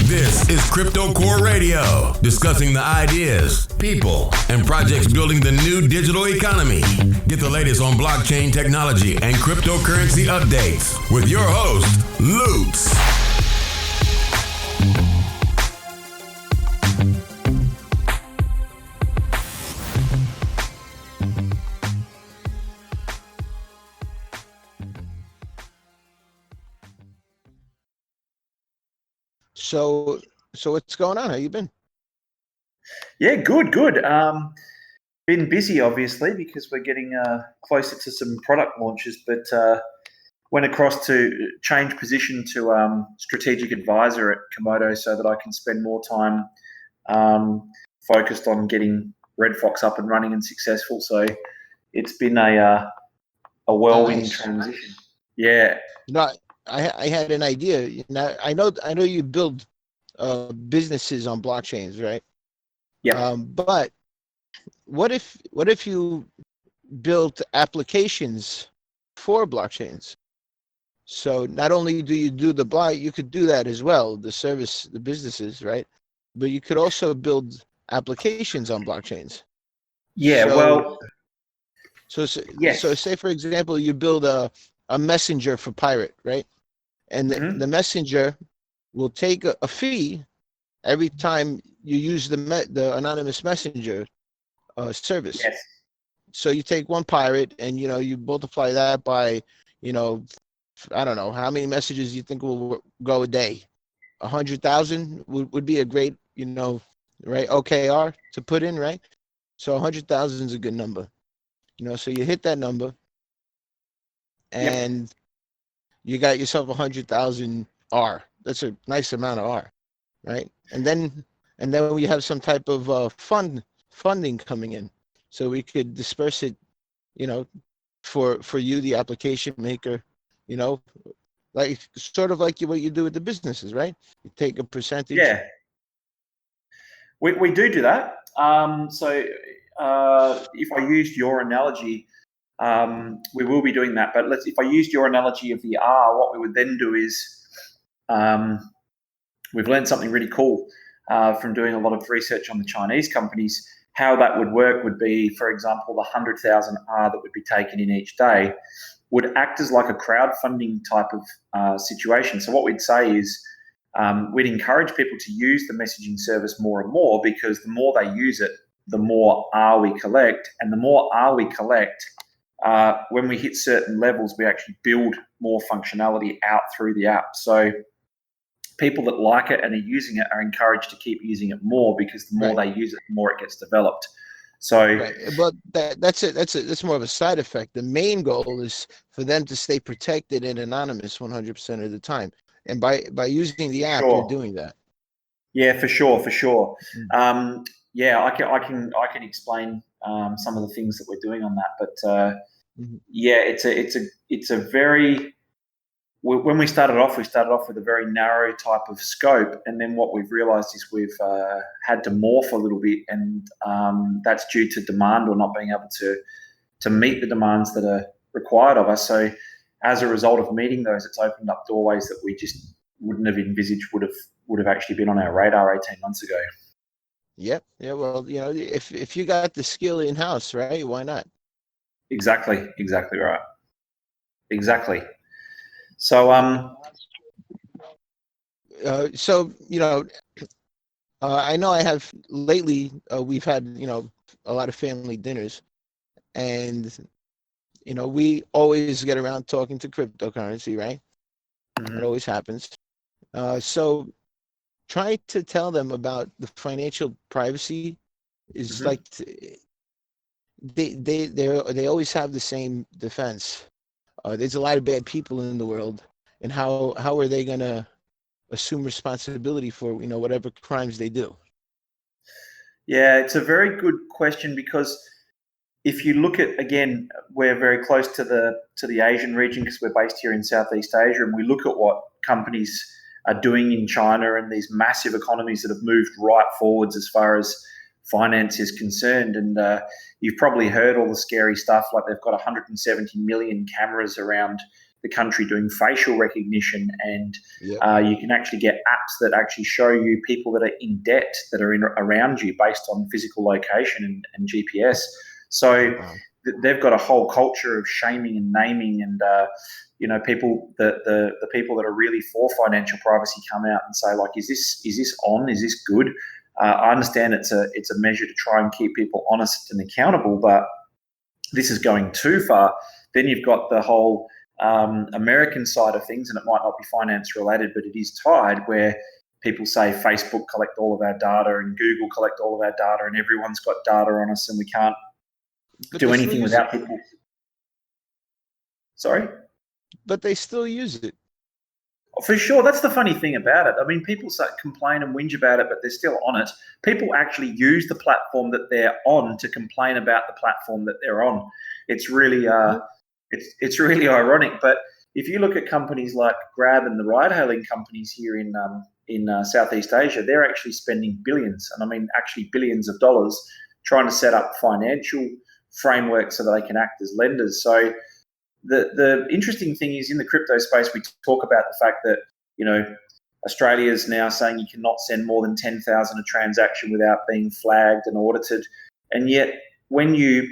This is Crypto Core Radio, discussing the ideas, people, and projects building the new digital economy. Get the latest on blockchain technology and cryptocurrency updates with your host, Lutz. So what's going on? How you been? Yeah, good. Been busy, obviously, because we're getting closer to some product launches, but went across to change position to strategic advisor at Komodo so that I can spend more time focused on getting Red Fox up and running and successful. So it's been a whirlwind transition. Yeah. No, I had an idea. I know you build businesses on blockchains, right? Yeah. But what if you built applications for blockchains? So not only do you do the block, you could do that as well, the service, the businesses, right? But you could also build applications on blockchains. Yeah. So yes. So say for example, you build a messenger for Pirate, right? And the messenger will take a fee every time you use the anonymous messenger service. Yes. So you take one Pirate and you multiply that by I don't know how many messages you think will go a day. 100,000 would be a great right OKR to put in, right? So 100,000 is a good number. So you hit that number and you got yourself 100,000 R. That's a nice amount of R, right? And then we have some type of funding coming in, so we could disperse it, for you, the application maker, like sort of like what you do with the businesses, right? You take a percentage. Yeah, we do that. So if I used your analogy. We will be doing that, but if I used your analogy of the R, what we would then do is we've learned something really cool from doing a lot of research on the Chinese companies. How that would work would be, for example, the 100,000 R that would be taken in each day would act as like a crowdfunding type of situation. So what we'd say is we'd encourage people to use the messaging service more and more, because the more they use it, the more R we collect, and the more R we collect, when we hit certain levels, we actually build more functionality out through the app. So people that like it and are using it are encouraged to keep using it more, because the more they use it, the more it gets developed. So, but that's it. That's more of a side effect. The main goal is for them to stay protected and anonymous 100% of the time. And by using the app, you're doing that. Yeah, for sure. I can explain some of the things that we're doing on that, but it's a very, when we started off with a very narrow type of scope, and then what we've realized is we've had to morph a little bit, and that's due to demand or not being able to meet the demands that are required of us. So as a result of meeting those, it's opened up doorways that we just wouldn't have envisaged would have actually been on our radar 18 months ago. Yep. Yeah. Well, if you got the skill in house, right? Why not? Exactly right. Exactly. So I know I have lately. We've had a lot of family dinners, and we always get around talking to cryptocurrency, right? It always happens. So try to tell them about the financial privacy is like they always have the same defense. There's a lot of bad people in the world, and how are they gonna assume responsibility for whatever crimes they do? Yeah, it's a very good question, because if you look at, again, we're very close to the Asian region because we're based here in Southeast Asia, and we look at what companies are doing in China and these massive economies that have moved right forwards as far as finance is concerned. And you've probably heard all the scary stuff, like they've got 170 million cameras around the country doing facial recognition, and Yep. you can actually get apps that actually show you people that are in debt that are around you based on physical location and GPS. So Wow. they've got a whole culture of shaming and naming, and people the people that are really for financial privacy come out and say, like, is this on? Is this good? I understand it's a measure to try and keep people honest and accountable, but this is going too far. Then you've got the whole American side of things, and it might not be finance related, but it is tied, where people say Facebook collect all of our data and Google collect all of our data, and everyone's got data on us, and we can't do anything without people. Sorry? But they still use it. For sure. That's the funny thing about it. I mean, people complain and whinge about it, but they're still on it. People actually use the platform that they're on to complain about the platform that they're on. It's really it's really ironic. But if you look at companies like Grab and the ride-hailing companies here in Southeast Asia, they're actually spending billions, and I mean actually billions of dollars, trying to set up financial frameworks so that they can act as lenders. So the interesting thing is, in the crypto space, we talk about the fact that, Australia is now saying you cannot send more than 10,000 a transaction without being flagged and audited. And yet when you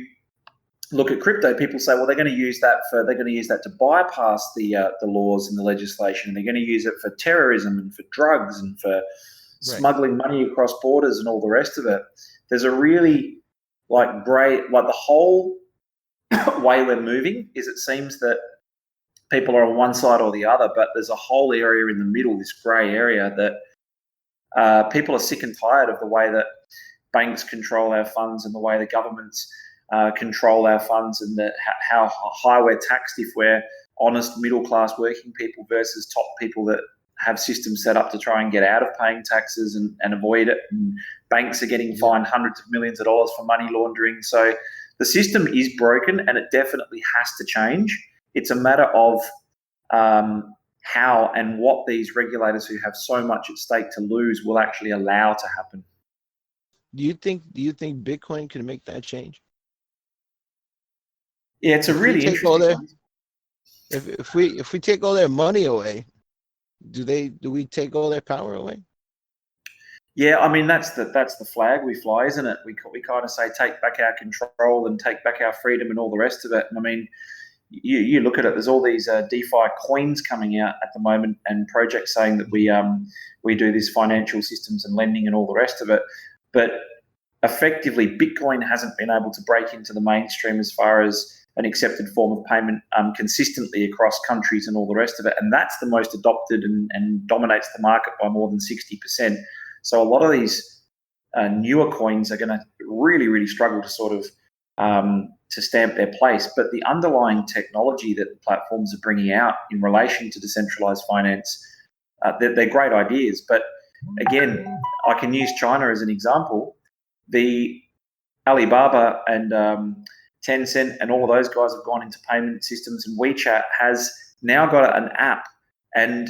look at crypto, people say, well, they're going to use that to bypass the laws and the legislation. And they're going to use it for terrorism and for drugs and for smuggling money across borders and all the rest of it. There's a really the whole way we're moving is, it seems that people are on one side or the other, but there's a whole area in the middle, this grey area, that people are sick and tired of the way that banks control our funds and the way the governments control our funds, and how high we're taxed if we're honest middle-class working people versus top people that have systems set up to try and get out of paying taxes and avoid it. And banks are getting fined hundreds of millions of dollars for money laundering. So the system is broken, and it definitely has to change. It's a matter of how and what these regulators who have so much at stake to lose will actually allow to happen. Do you think Bitcoin can make that change? Yeah, it's a really interesting one. If we take all their money away, do we take all their power away? Yeah, I mean, that's the flag we fly, isn't it? We kind of say, take back our control and take back our freedom and all the rest of it. And I mean, you look at it, there's all these DeFi coins coming out at the moment, and projects saying that we do this financial systems and lending and all the rest of it. But effectively, Bitcoin hasn't been able to break into the mainstream as far as an accepted form of payment consistently across countries and all the rest of it. And that's the most adopted and dominates the market by more than 60%. So a lot of these newer coins are going to really, really struggle to sort of to stamp their place. But the underlying technology that the platforms are bringing out in relation to decentralized finance, they're great ideas. But again, I can use China as an example. The Alibaba and Tencent and all of those guys have gone into payment systems, and WeChat has now got an app, and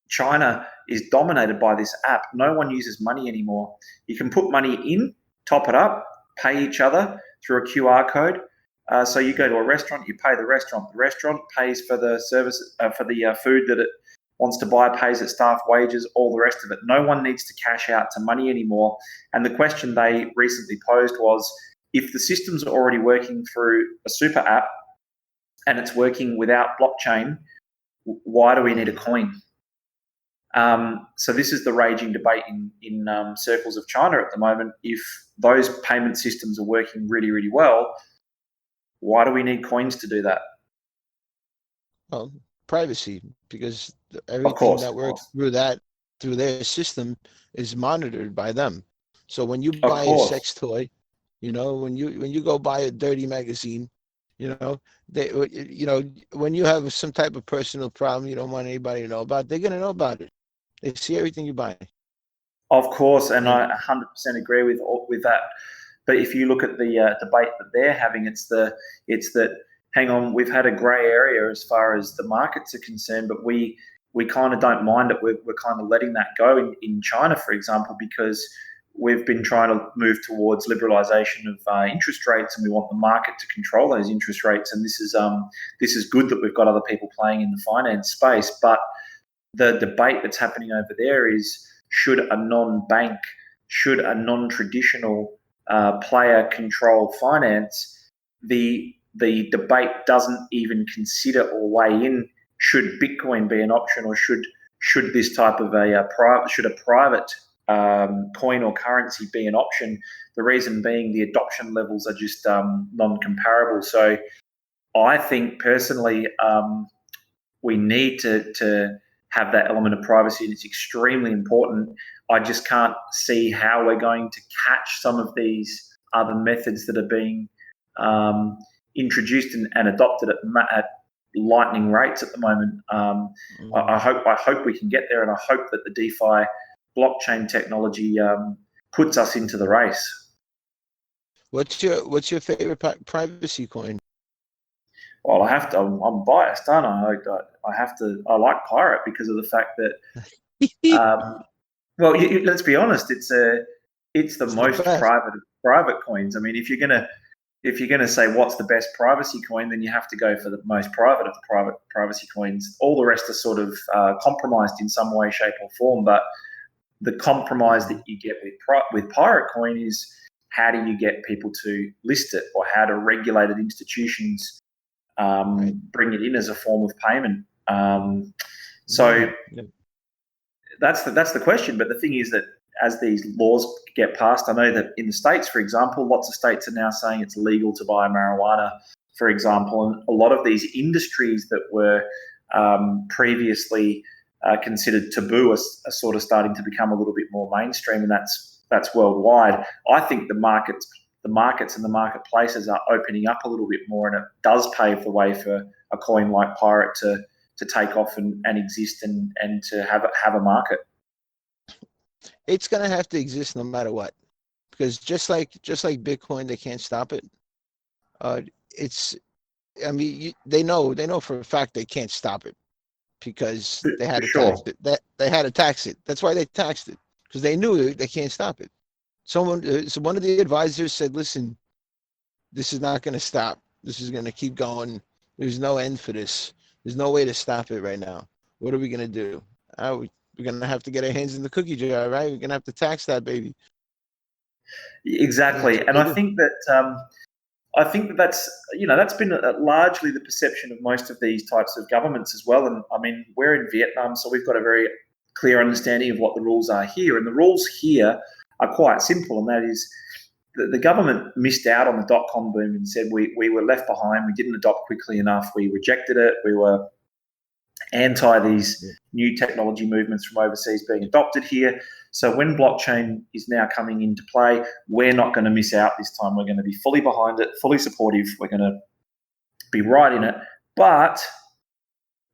China is dominated by this app. No one uses money anymore. You can put money in, top it up, pay each other through a QR code. So you go to a restaurant, you pay the restaurant. The restaurant pays for the service, for the food that it wants to buy, pays its staff wages, all the rest of it. No one needs to cash out to money anymore. And the question they recently posed was, if the system's are already working through a super app and it's working without blockchain, why do we need a coin? So this is the raging debate in circles of China at the moment. If those payment systems are working really, really well, why do we need coins to do that? Well, privacy, because everything that works through their system is monitored by them. So when you buy a sex toy, when you go buy a dirty magazine, when you have some type of personal problem you don't want anybody to know about, they're going to know about it. They see everything you buy. Of course, and I 100% agree with that. But if you look at the debate that they're having, it's that, hang on, we've had a grey area as far as the markets are concerned, but we kind of don't mind it. We're kind of letting that go in China, for example, because we've been trying to move towards liberalisation of interest rates, and we want the market to control those interest rates. And this is good that we've got other people playing in the finance space. But the debate that's happening over there is, should a non-bank, should a non-traditional player control finance? The debate doesn't even consider or weigh in, should Bitcoin be an option, or should this type of a private coin or currency be an option? The reason being, the adoption levels are just non-comparable. So I think personally, we need to have that element of privacy, and it's extremely important. I just can't see how we're going to catch some of these other methods that are being introduced and adopted at lightning rates at the moment. I hope we can get there, and I hope that the DeFi blockchain technology puts us into the race. What's your favorite privacy coin? Well, I'm biased, aren't I? I like Pirate because of the fact that, let's be honest, it's the most private coins. I mean, if you're gonna say what's the best privacy coin, then you have to go for the most private of the private privacy coins. All the rest are sort of compromised in some way, shape, or form. But the compromise that you get with Pirate Coin is, how do you get people to list it, or how do regulated institutions bring it in as a form of payment? That's the question. But the thing is that as these laws get passed, I know that in the States, for example, lots of states are now saying it's legal to buy marijuana, for example, and a lot of these industries that were previously considered taboo are sort of starting to become a little bit more mainstream, and that's worldwide. I think the markets and the marketplaces are opening up a little bit more, and it does pave the way for a coin like Pirate to take off and exist and to have a market. It's gonna have to exist no matter what, because just like Bitcoin, they can't stop it. They know for a fact they can't stop it, because they had to tax it. They had to tax it. That's why they taxed it, because they knew they can't stop it. So one of the advisors said, "Listen, this is not going to stop. This is going to keep going. There's no end for this. There's no way to stop it right now. What are we going to do? We're going to have to get our hands in the cookie jar, right? We're going to have to tax that baby." Exactly, and I think that's been largely the perception of most of these types of governments as well. And I mean, we're in Vietnam, so we've got a very clear understanding of what the rules are here, and the rules here are quite simple, and that is the government missed out on the dot-com boom and said we were left behind, we didn't adopt quickly enough, we rejected it, we were anti these new technology movements from overseas being adopted here. So when blockchain is now coming into play, we're not going to miss out this time. We're going to be fully behind it, fully supportive. We're going to be right in it. But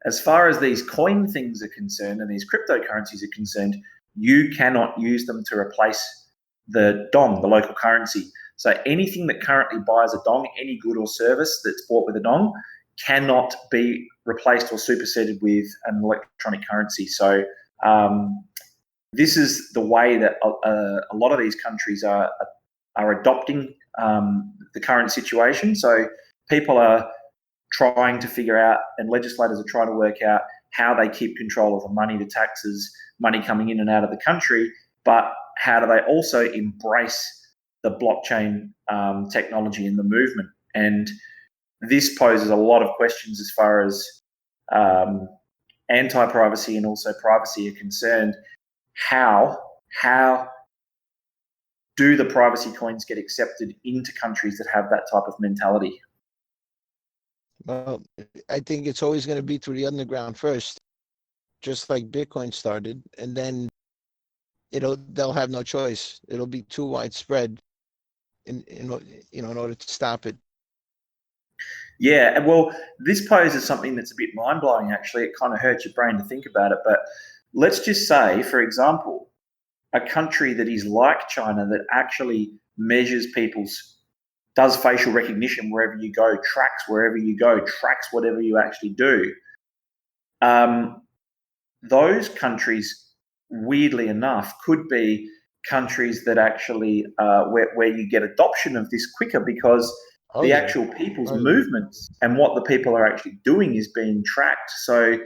as far as these coin things are concerned and these cryptocurrencies are concerned, you cannot use them to replace the dong, the local currency. So anything that currently buys a dong, any good or service that's bought with a dong, cannot be replaced or superseded with an electronic currency. So this is the way that a lot of these countries are adopting the current situation. So people are trying to figure out, and legislators are trying to work out, how they keep control of the money, the taxes, money coming in and out of the country, but how do they also embrace the blockchain technology in the movement? And this poses a lot of questions as far as anti-privacy and also privacy are concerned. How do the privacy coins get accepted into countries that have that type of mentality? Well, I think it's always going to be through the underground first, just like Bitcoin started, and then they'll have no choice. It'll be too widespread in order to stop it. Yeah, well, this poses something that's a bit mind-blowing, actually. It kind of hurts your brain to think about it. But let's just say, for example, a country that is like China that actually measures does facial recognition wherever you go, tracks wherever you go, tracks whatever you actually do. Those countries, weirdly enough, could be countries that actually where you get adoption of this quicker, because the actual people's movements and what the people are actually doing is being tracked. So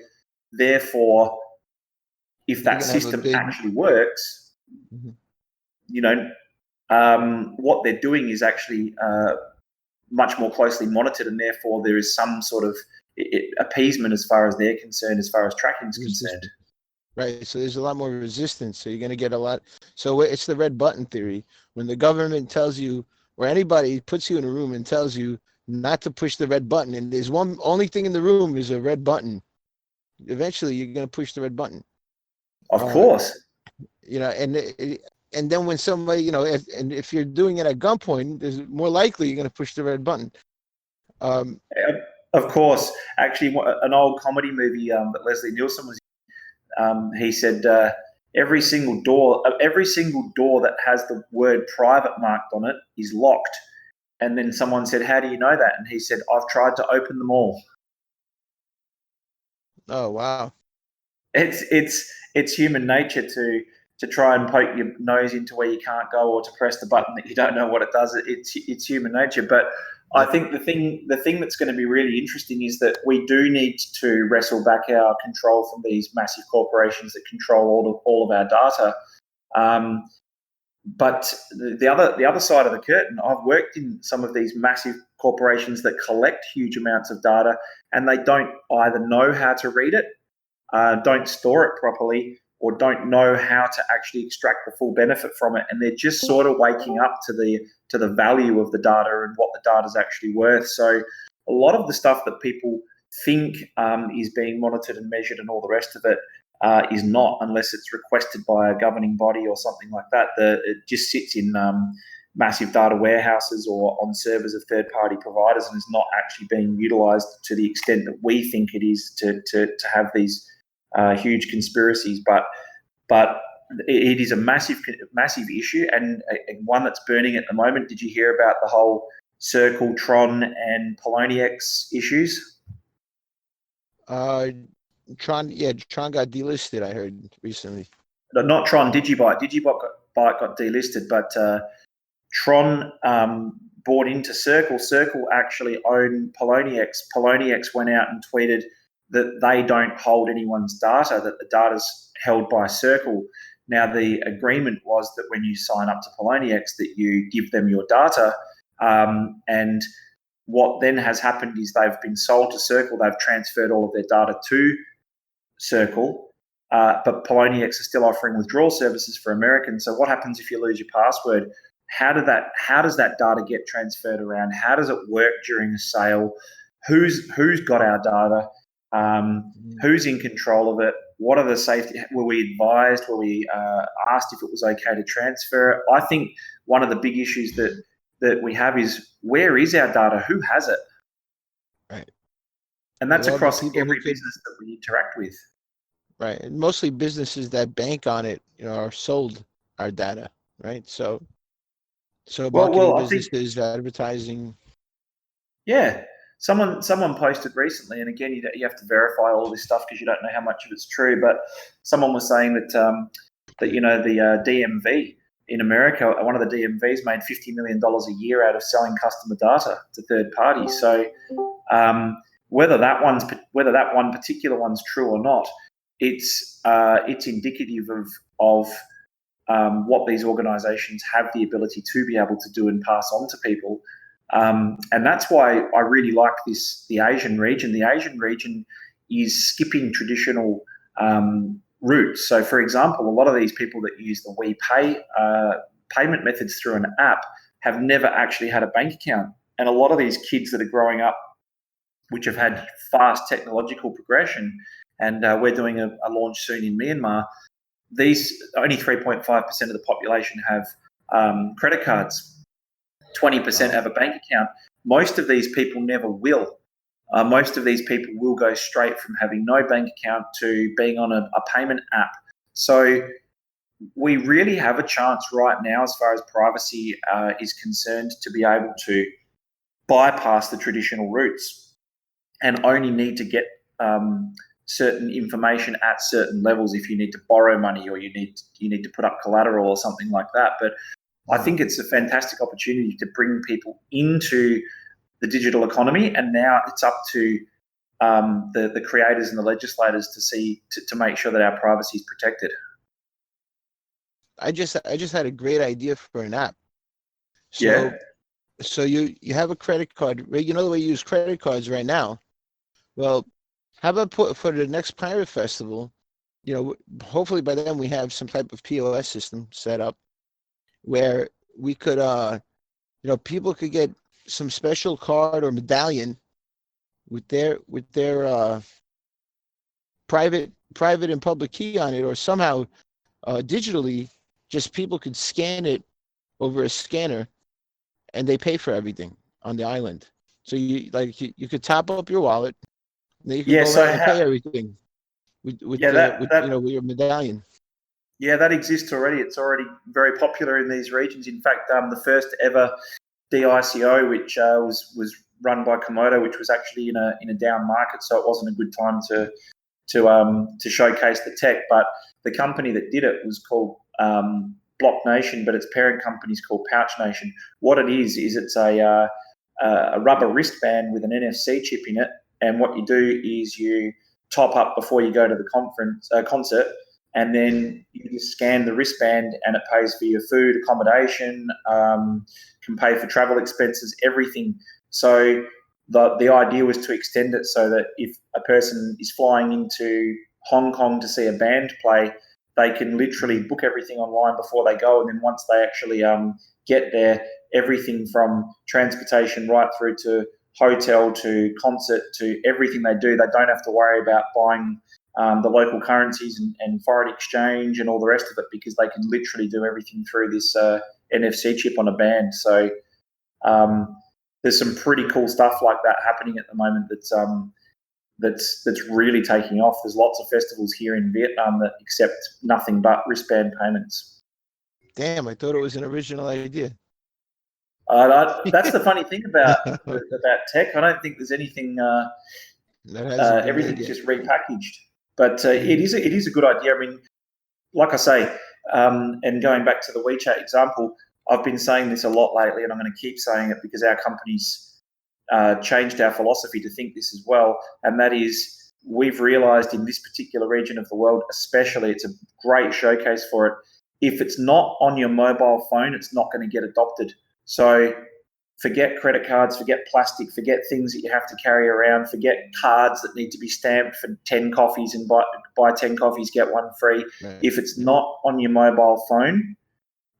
therefore, if that system actually works, what they're doing is actually much more closely monitored, and therefore there is some sort of appeasement as far as they're concerned, as far as tracking is concerned. Right. So there's a lot more resistance. So you're going to get a lot. So it's the red button theory. When the government tells you, or anybody puts you in a room and tells you not to push the red button, and there's one only thing in the room is a red button, eventually you're going to push the red button. Of course. And then when somebody, if you're doing it at gunpoint, there's more likely you're going to push the red button. Of course. Actually, an old comedy movie that Leslie Nielsen was in, he said every single door that has the word private marked on it is locked. And then someone said, "How do you know that?" And he said, "I've tried to open them all." Oh, wow. It's human nature to try and poke your nose into where you can't go, or to press the button that you don't know what it does. It's human nature. But I think the thing that's going to be really interesting is that we do need to wrestle back our control from these massive corporations that control all of our data. But the other side of the curtain, I've worked in some of these massive corporations that collect huge amounts of data, and they don't either know how to read it, don't store it properly, or don't know how to actually extract the full benefit from it. And they're just sort of waking up to the value of the data and what the data is actually worth. So a lot of the stuff that people think is being monitored and measured and all the rest of it is not, unless it's requested by a governing body or something like that. It just sits in massive data warehouses or on servers of third-party providers, and is not actually being utilised to the extent that we think it is to have these huge conspiracies. But it is a massive issue, and one that's burning at the moment. Did you hear about the whole Circle, Tron, and Poloniex issues? Tron got delisted, I heard recently. No, not Tron, Digibyte. Digibyte got delisted, but Tron bought into Circle. Circle actually owned Poloniex. Poloniex went out and tweeted that they don't hold anyone's data, that the data's held by Circle. Now, the agreement was that when you sign up to Poloniex, that you give them your data, and what then has happened is they've been sold to Circle. They've transferred all of their data to Circle, but Poloniex are still offering withdrawal services for Americans. So what happens if you lose your password? How does that data get transferred around? How does it work during a sale? Who's got our data? Who's in control of it? What are the safety? Were we advised? Were we asked if it was okay to transfer? I think one of the big issues that we have is, where is our data? Who has it? Right. And that's across every business that we interact with. Right. And mostly businesses that bank on it, are sold our data, right? So marketing businesses, advertising. Yeah. Someone posted recently, and again, you have to verify all this stuff because you don't know how much of it's true, but someone was saying that the DMV in America, one of the DMVs made $50 million a year out of selling customer data to third parties. So whether that one particular one's true or not, it's indicative of what these organisations have the ability to be able to do and pass on to people. And that's why I really like the Asian region. The Asian region is skipping traditional routes. So, for example, a lot of these people that use the WePay payment methods through an app have never actually had a bank account. And a lot of these kids that are growing up, which have had fast technological progression, and we're doing a launch soon in Myanmar, only 3.5% of the population have credit cards. 20% have a bank account. Most of these people never will. Most of these people will go straight from having no bank account to being on a payment app. So we really have a chance right now, as far as privacy is concerned, to be able to bypass the traditional routes and only need to get certain information at certain levels if you need to borrow money or you need to put up collateral or something like that. But I think it's a fantastic opportunity to bring people into the digital economy, and now it's up to the creators and the legislators to make sure that our privacy is protected. I just had a great idea for an app. So you have a credit card. You know the way you use credit cards right now. Well, how about for the next Pirate Festival? Hopefully by then we have some type of POS system set up where we could, people could get some special card or medallion with their private and public key on it, or somehow digitally, just people could scan it over a scanner, and they pay for everything on the island. So you could top up your wallet, and then you can go around and pay everything with your medallion. Yeah, that exists already. It's already very popular in these regions. In fact, the first ever DICO, which was run by Komodo, which was actually in a down market, so it wasn't a good time to showcase the tech. But the company that did it was called Block Nation, but its parent company is called Pouch Nation. What it is it's a rubber wristband with an NFC chip in it, and what you do is you top up before you go to the concert, and then you just scan the wristband and it pays for your food, accommodation, can pay for travel expenses, everything. So the idea was to extend it so that if a person is flying into Hong Kong to see a band play, they can literally book everything online before they go, and then once they actually get there, everything from transportation right through to hotel to concert to everything they do, they don't have to worry about buying the local currencies and foreign exchange and all the rest of it, because they can literally do everything through this NFC chip on a band. So there's some pretty cool stuff like that happening at the moment that's really taking off. There's lots of festivals here in Vietnam that accept nothing but wristband payments. Damn, I thought it was an original idea. That's the funny thing about tech. I don't think there's anything. Everything's just repackaged. But it is a good idea. I mean, like I say, and going back to the WeChat example, I've been saying this a lot lately, and I'm going to keep saying it because our company's changed our philosophy to think this as well. And that is, we've realised in this particular region of the world, especially, it's a great showcase for it. If it's not on your mobile phone, it's not going to get adopted. So forget credit cards, forget plastic, forget things that you have to carry around, forget cards that need to be stamped for 10 coffees and buy 10 coffees, get one free. Right. If it's not on your mobile phone,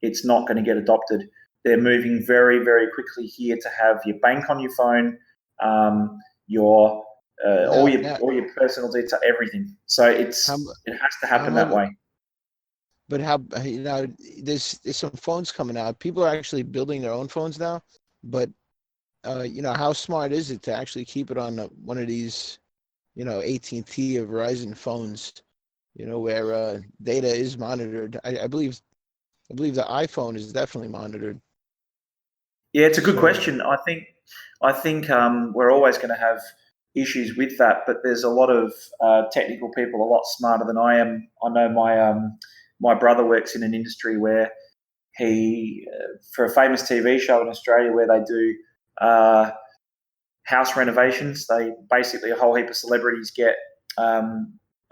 it's not going to get adopted. They're moving very, very quickly here to have your bank on your phone, all your personal data, everything. So it has to happen that way. But there's some phones coming out. People are actually building their own phones now. But how smart is it to actually keep it on one of these, AT&T or Verizon phones, where data is monitored? I believe the iPhone is definitely monitored. Yeah, it's a good question. I think we're always going to have issues with that, but there's a lot of technical people a lot smarter than I am. I know my brother works in an industry where he, for a famous TV show in Australia where they do house renovations, they basically, a whole heap of celebrities get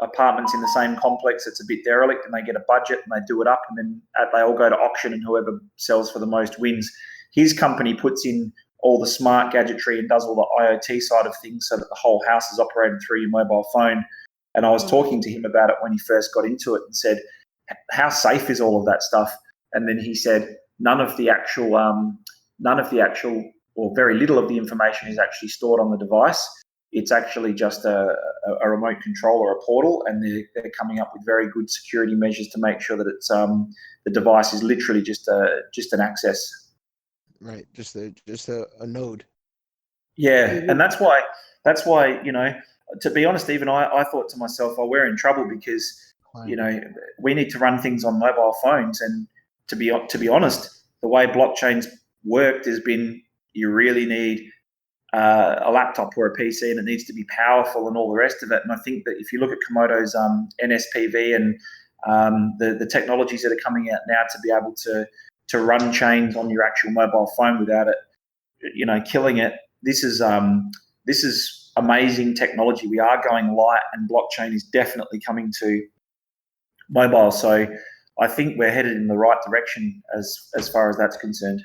apartments in the same complex that's a bit derelict, and they get a budget and they do it up, and then they all go to auction, and whoever sells for the most wins. His company puts in all the smart gadgetry and does all the IoT side of things so that the whole house is operated through your mobile phone. And I was talking to him about it when he first got into it and said, how safe is all of that stuff? And then he said, none of the actual, or very little of the information is actually stored on the device. It's actually just a remote control or a portal, and they're coming up with very good security measures to make sure that it's the device is literally just an access. Right, just a node. Yeah, and that's why to be honest, even I thought to myself, oh, we're in trouble because we need to run things on mobile phones. And to be honest, the way blockchain's worked has been, you really need a laptop or a PC, and it needs to be powerful and all the rest of it. And I think that if you look at Komodo's NSPV and the technologies that are coming out now to be able to run chains on your actual mobile phone without it, killing it, this is amazing technology. We are going light, and blockchain is definitely coming to mobile. So I think we're headed in the right direction as far as that's concerned.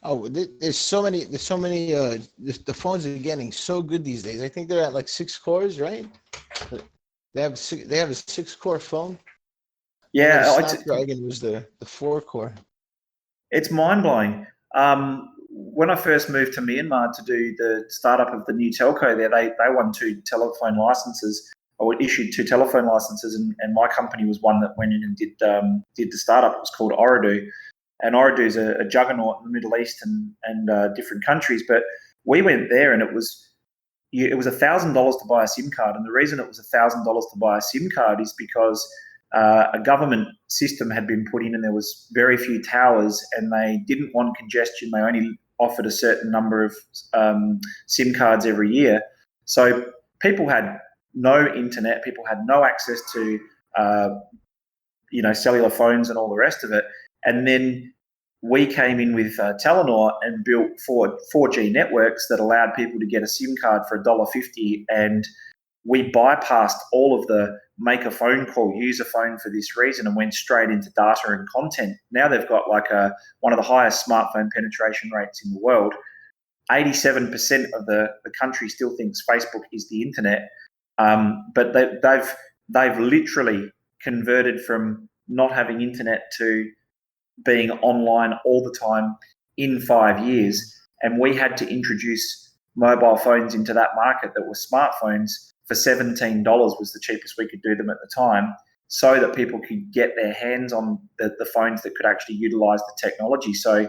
Oh, there's so many. The phones are getting so good these days. I think they're at like 6 cores, right? They have a 6-core phone. Yeah, Snapdragon was the 4-core. It's mind blowing. When I first moved to Myanmar to do the startup of the new telco there, they won 2 telephone licenses, or issued 2 telephone licenses, and my company was one that went in and did the startup. It was called Ooredoo. And Ooredoo is a juggernaut in the Middle East and different countries. But we went there, and it was $1,000 to buy a SIM card. And the reason it was $1,000 to buy a SIM card is because a government system had been put in, and there was very few towers, and they didn't want congestion. They only offered a certain number of SIM cards every year. So people had no internet. People had no access to cellular phones and all the rest of it. And then we came in with Telenor and built 4G networks that allowed people to get a SIM card for $1.50, and we bypassed all of the make a phone call, use a phone for this reason, and went straight into data and content. Now they've got like one of the highest smartphone penetration rates in the world. 87% of the country still thinks Facebook is the internet, but they've literally converted from not having internet to being online all the time in 5 years. And we had to introduce mobile phones into that market that were smartphones for $17 was the cheapest we could do them at the time, so that people could get their hands on the phones that could actually utilize the technology. So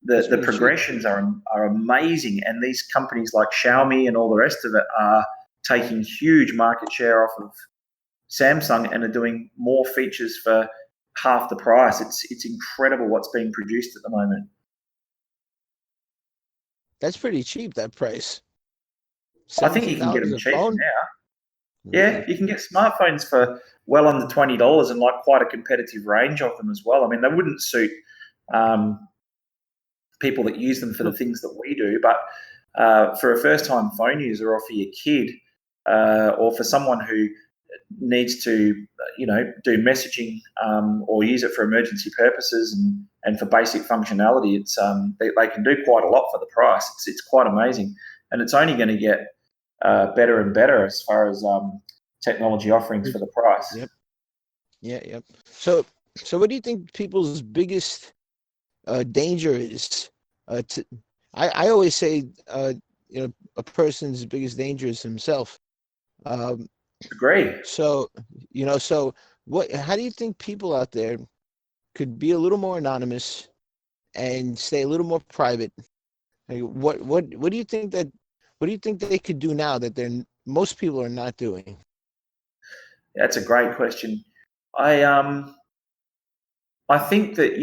the progressions are amazing. And these companies like Xiaomi and all the rest of it are taking huge market share off of Samsung and are doing more features for half the price. It's incredible what's being produced at the moment. That's pretty cheap, that price. I think you can get them cheap now. Really? Yeah, you can get smartphones for well under $20 and like quite a competitive range of them as well. I mean, they wouldn't suit people that use them for the things that we do, but for a first-time phone user, or for your kid, or for someone who needs to, do messaging or use it for emergency purposes and for basic functionality, it's they can do quite a lot for the price. It's quite amazing, and it's only going to get better and better as far as technology offerings for the price. Yep. So what do you think people's biggest danger is? I always say, a person's biggest danger is himself. Agree. So what? How do you think people out there could be a little more anonymous and stay a little more private? Like, what do you think that? What do you think they could do now that most people are not doing? That's a great question. I think that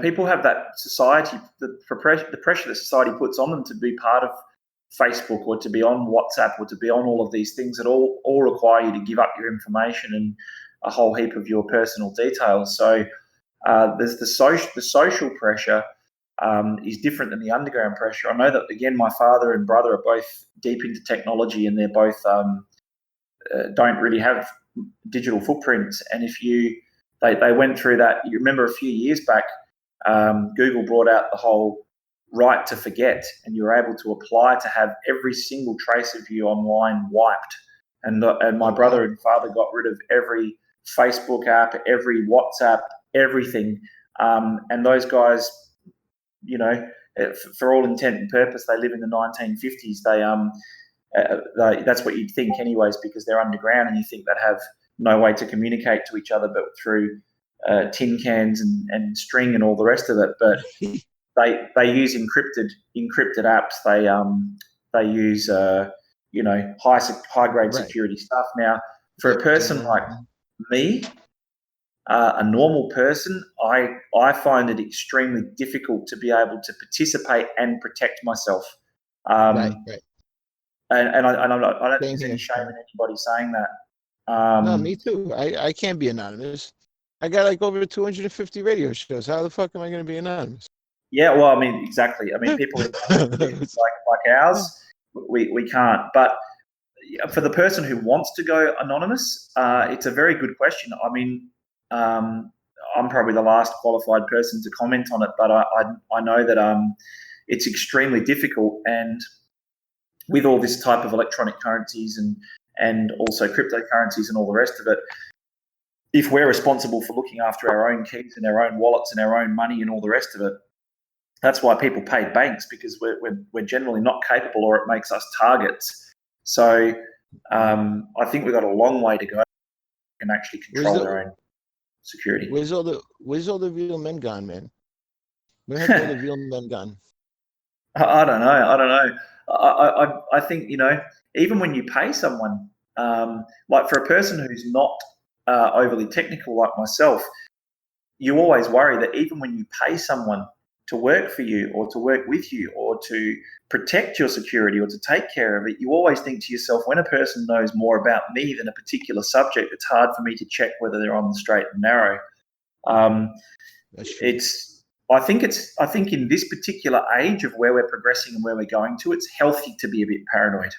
people have that society, the pressure that society puts on them to be part of Facebook or to be on WhatsApp or to be on all of these things that all require you to give up your information and a whole heap of your personal details. So there's the social pressure is different than the underground pressure. I know that, again, my father and brother are both deep into technology, and they're both don't really have digital footprints. And if they went through that, you remember a few years back, Google brought out the whole right to forget, and you're able to apply to have every single trace of you online wiped. And my brother and father got rid of every Facebook app, every WhatsApp, everything. And those guys, for all intent and purpose, they live in the 1950s. That's what you'd think anyways, because they're underground, and you think they'd have no way to communicate to each other but through tin cans and string and all the rest of it. But they use encrypted apps. They use high grade security stuff. Now, for a person like me, a normal person, I find it extremely difficult to be able to participate and protect myself. Right. And I don't think Same there's any here. shame in anybody saying that. No, me too. I can't be anonymous. I got like over 250 radio shows. How the fuck am I going to be anonymous? Yeah, well, I mean, exactly. I mean, people like ours, we can't. But for the person who wants to go anonymous, it's a very good question. I mean, I'm probably the last qualified person to comment on it, but I know that it's extremely difficult. And with all this type of electronic currencies and also cryptocurrencies and all the rest of it, if we're responsible for looking after our own keys and our own wallets and our own money and all the rest of it, that's why people pay banks, because we're generally not capable, or it makes us targets. So I think we've got a long way to go and actually control our own security. Where's all the real men gone, man? Where have all the real men gone? I don't know. I think, even when you pay someone, like for a person who's not overly technical like myself, you always worry that even when you pay someone to work for you or to work with you or to protect your security or to take care of it, you always think to yourself, when a person knows more about me than a particular subject, it's hard for me to check whether they're on the straight and narrow. I think in this particular age of where we're progressing and where we're going to, it's healthy to be a bit paranoid.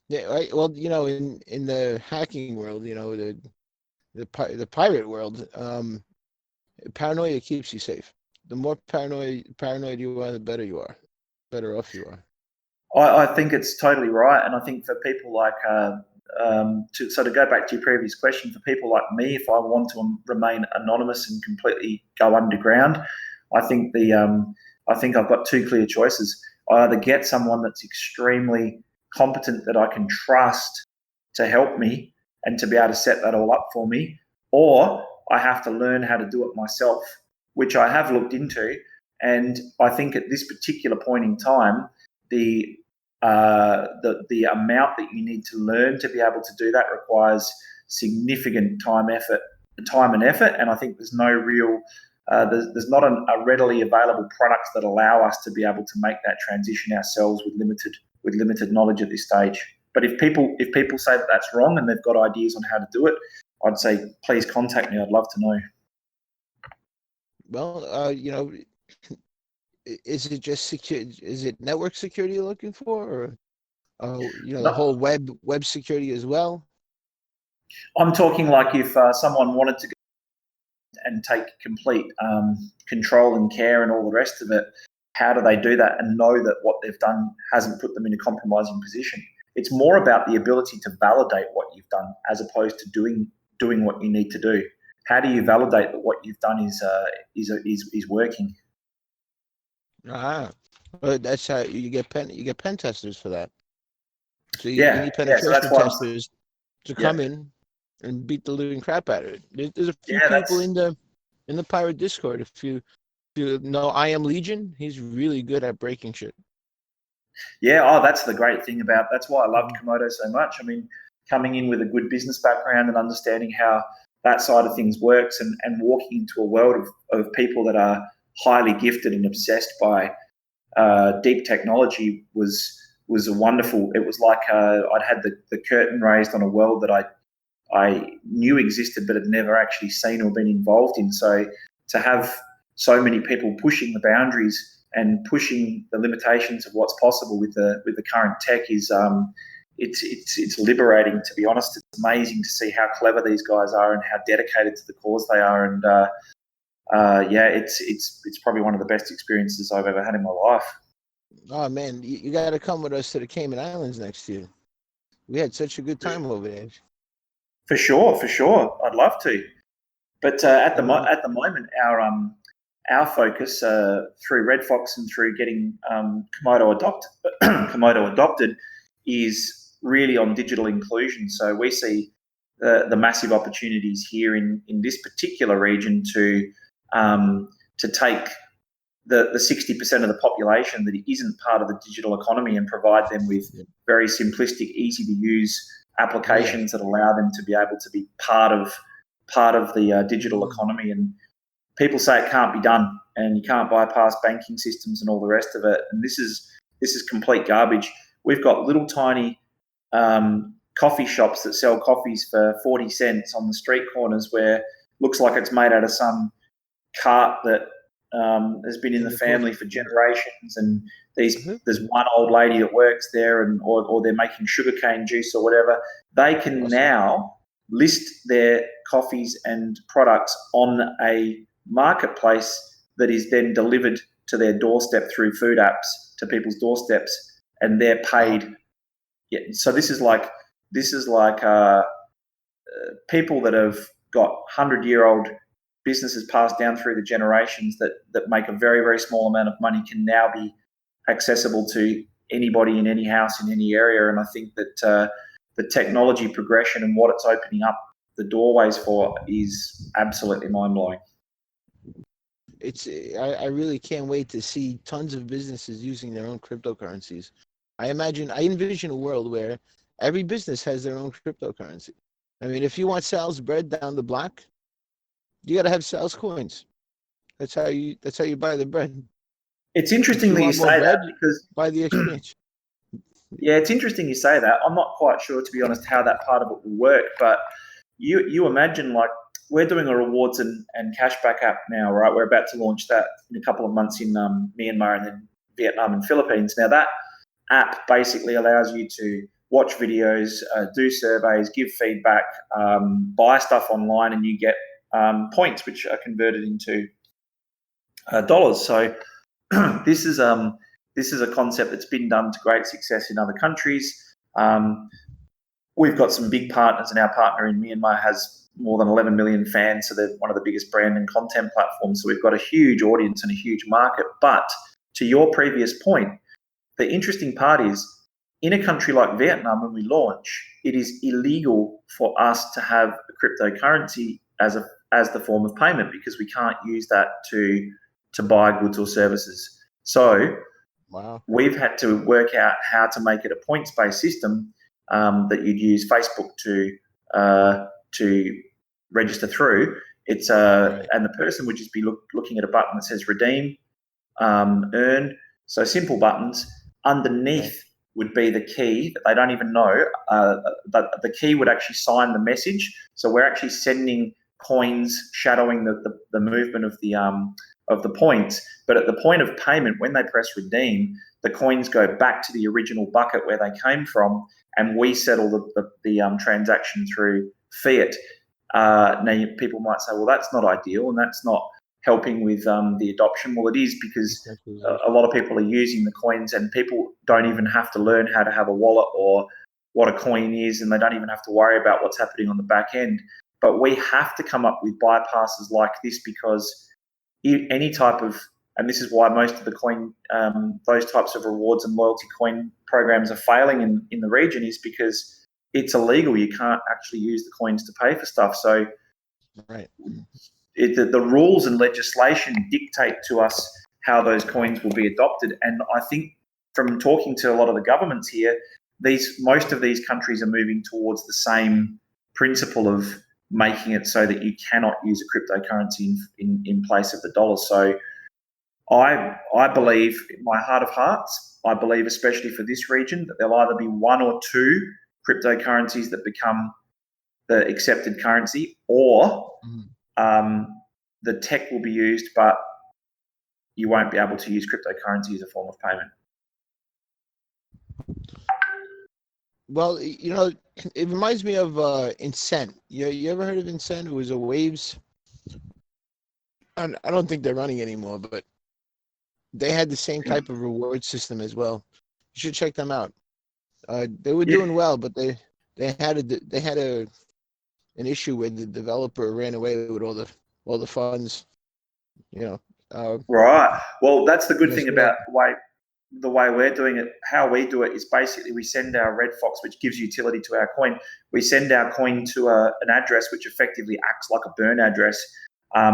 Yeah, right. Well, in the hacking world, the pirate world, paranoia keeps you safe. The more paranoid you are, the better off you are. I think it's totally right, and I think for people like to go back to your previous question, for people like me, if I want to remain anonymous and completely go underground, I think I've got two clear choices. I either get someone that's extremely competent that I can trust to help me and to be able to set that all up for me, or I have to learn how to do it myself, which I have looked into. And I think at this particular point in time, the amount that you need to learn to be able to do that requires significant time and effort. And I think there's no real, there's not a readily available products that allow us to be able to make that transition ourselves with limited knowledge at this stage. But if people say that that's wrong and they've got ideas on how to do it, I'd say please contact me. I'd love to know. Well, is it just is it network security you're looking for, or the whole web security as well? I'm talking like if someone wanted to go and take complete control and care and all the rest of it, how do they do that and know that what they've done hasn't put them in a compromising position? It's more about the ability to validate what you've done as opposed to doing what you need to do. How do you validate that what you've done is working? Well, that's how you get pen testers for that. So you need penetration testers to come in and beat the living crap out of it. There's a few people in the pirate Discord. If you know I Am Legion, he's really good at breaking shit. Yeah, that's the great thing that's why I loved Komodo so much. I mean, coming in with a good business background and understanding how that side of things works and walking into a world of people that are highly gifted and obsessed by deep technology was a wonderful. It was like I'd had the curtain raised on a world that I knew existed but had never actually seen or been involved in. So to have so many people pushing the boundaries and pushing the limitations of what's possible with the current tech is it's liberating, to be honest. It's amazing to see how clever these guys are and how dedicated to the cause they are. And it's probably one of the best experiences I've ever had in my life. Oh man, you got to come with us to the Cayman Islands next year. We had such a good time over there. For sure, I'd love to. But at the moment, our focus through Red Fox and through getting Komodo adopted is really on digital inclusion. So we see the massive opportunities here in this particular region to take the 60% of the population that isn't part of the digital economy and provide them with very simplistic, easy to use applications that allow them to be able to be part of part of the digital economy. And people say it can't be done, and you can't bypass banking systems and all the rest of it. And this is complete garbage. We've got little tiny coffee shops that sell coffees for 40 cents on the street corners, where looks like it's made out of some cart that has been in the family for generations, and there's one old lady that works there, and or they're making sugarcane juice or whatever. They can now list their coffees and products on a marketplace that is then delivered to their doorstep through food apps to people's doorsteps, and they're paid. Yeah, so this is like people that have got 100-year-old businesses passed down through the generations that make a very, very small amount of money can now be accessible to anybody in any house in any area. And I think that the technology progression and what it's opening up the doorways for is absolutely mind-blowing. I really can't wait to see tons of businesses using their own cryptocurrencies. I envision a world where every business has their own cryptocurrency. I mean, if you want Sal's bread down the block, you got to have Sal's coins. That's how you buy the bread. It's interesting that you say that, because buy the exchange. Yeah, it's interesting you say that. I'm not quite sure, to be honest, how that part of it will work. But you imagine, like, we're doing a rewards and cashback app now, right? We're about to launch that in a couple of months in Myanmar and then Vietnam and Philippines. Now, that app basically allows you to watch videos, do surveys, give feedback, buy stuff online, and you get points, which are converted into dollars. So this is a concept that's been done to great success in other countries. We've got some big partners, and our partner in Myanmar has more than 11 million fans, so they're one of the biggest brand and content platforms. So we've got a huge audience and a huge market. But to your previous point, the interesting part is, in a country like Vietnam, when we launch, it is illegal for us to have a cryptocurrency as the form of payment, because we can't use that to buy goods or services. So we've had to work out how to make it a points-based system that you'd use Facebook to register through. It's and the person would just be looking at a button that says redeem, earn. So simple buttons. Underneath would be the key that they don't even know. But the key would actually sign the message. So we're actually sending coins, shadowing the movement of the points. But at the point of payment, when they press redeem, the coins go back to the original bucket where they came from, and we settle the transaction through fiat. Now, people might say, well, that's not ideal, and that's not helping with the adoption. Well, it is, because a lot of people are using the coins, and people don't even have to learn how to have a wallet or what a coin is, and they don't even have to worry about what's happening on the back end. But we have to come up with bypasses like this, because any type of, and this is why most of the coin, those types of rewards and loyalty coin programs are failing in the region, is because it's illegal. You can't actually use the coins to pay for stuff. So the rules and legislation dictate to us how those coins will be adopted. And I think from talking to a lot of the governments here, most of these countries are moving towards the same principle of making it so that you cannot use a cryptocurrency in place of the dollar. So I believe, in my heart of hearts, I believe, especially for this region, that there'll either be one or two cryptocurrencies that become the accepted currency, or the tech will be used, but you won't be able to use cryptocurrency as a form of payment. Well, it reminds me of Incent. You ever heard of Incent? It was a Waves. I don't think they're running anymore, but they had the same type of reward system as well. You should check them out. They were doing well, but they had an issue where the developer ran away with all the funds. Right. Well, that's the good thing about the way we're doing it. How we do it is basically we send our Red Fox, which gives utility to our coin. We send our coin to an address which effectively acts like a burn address,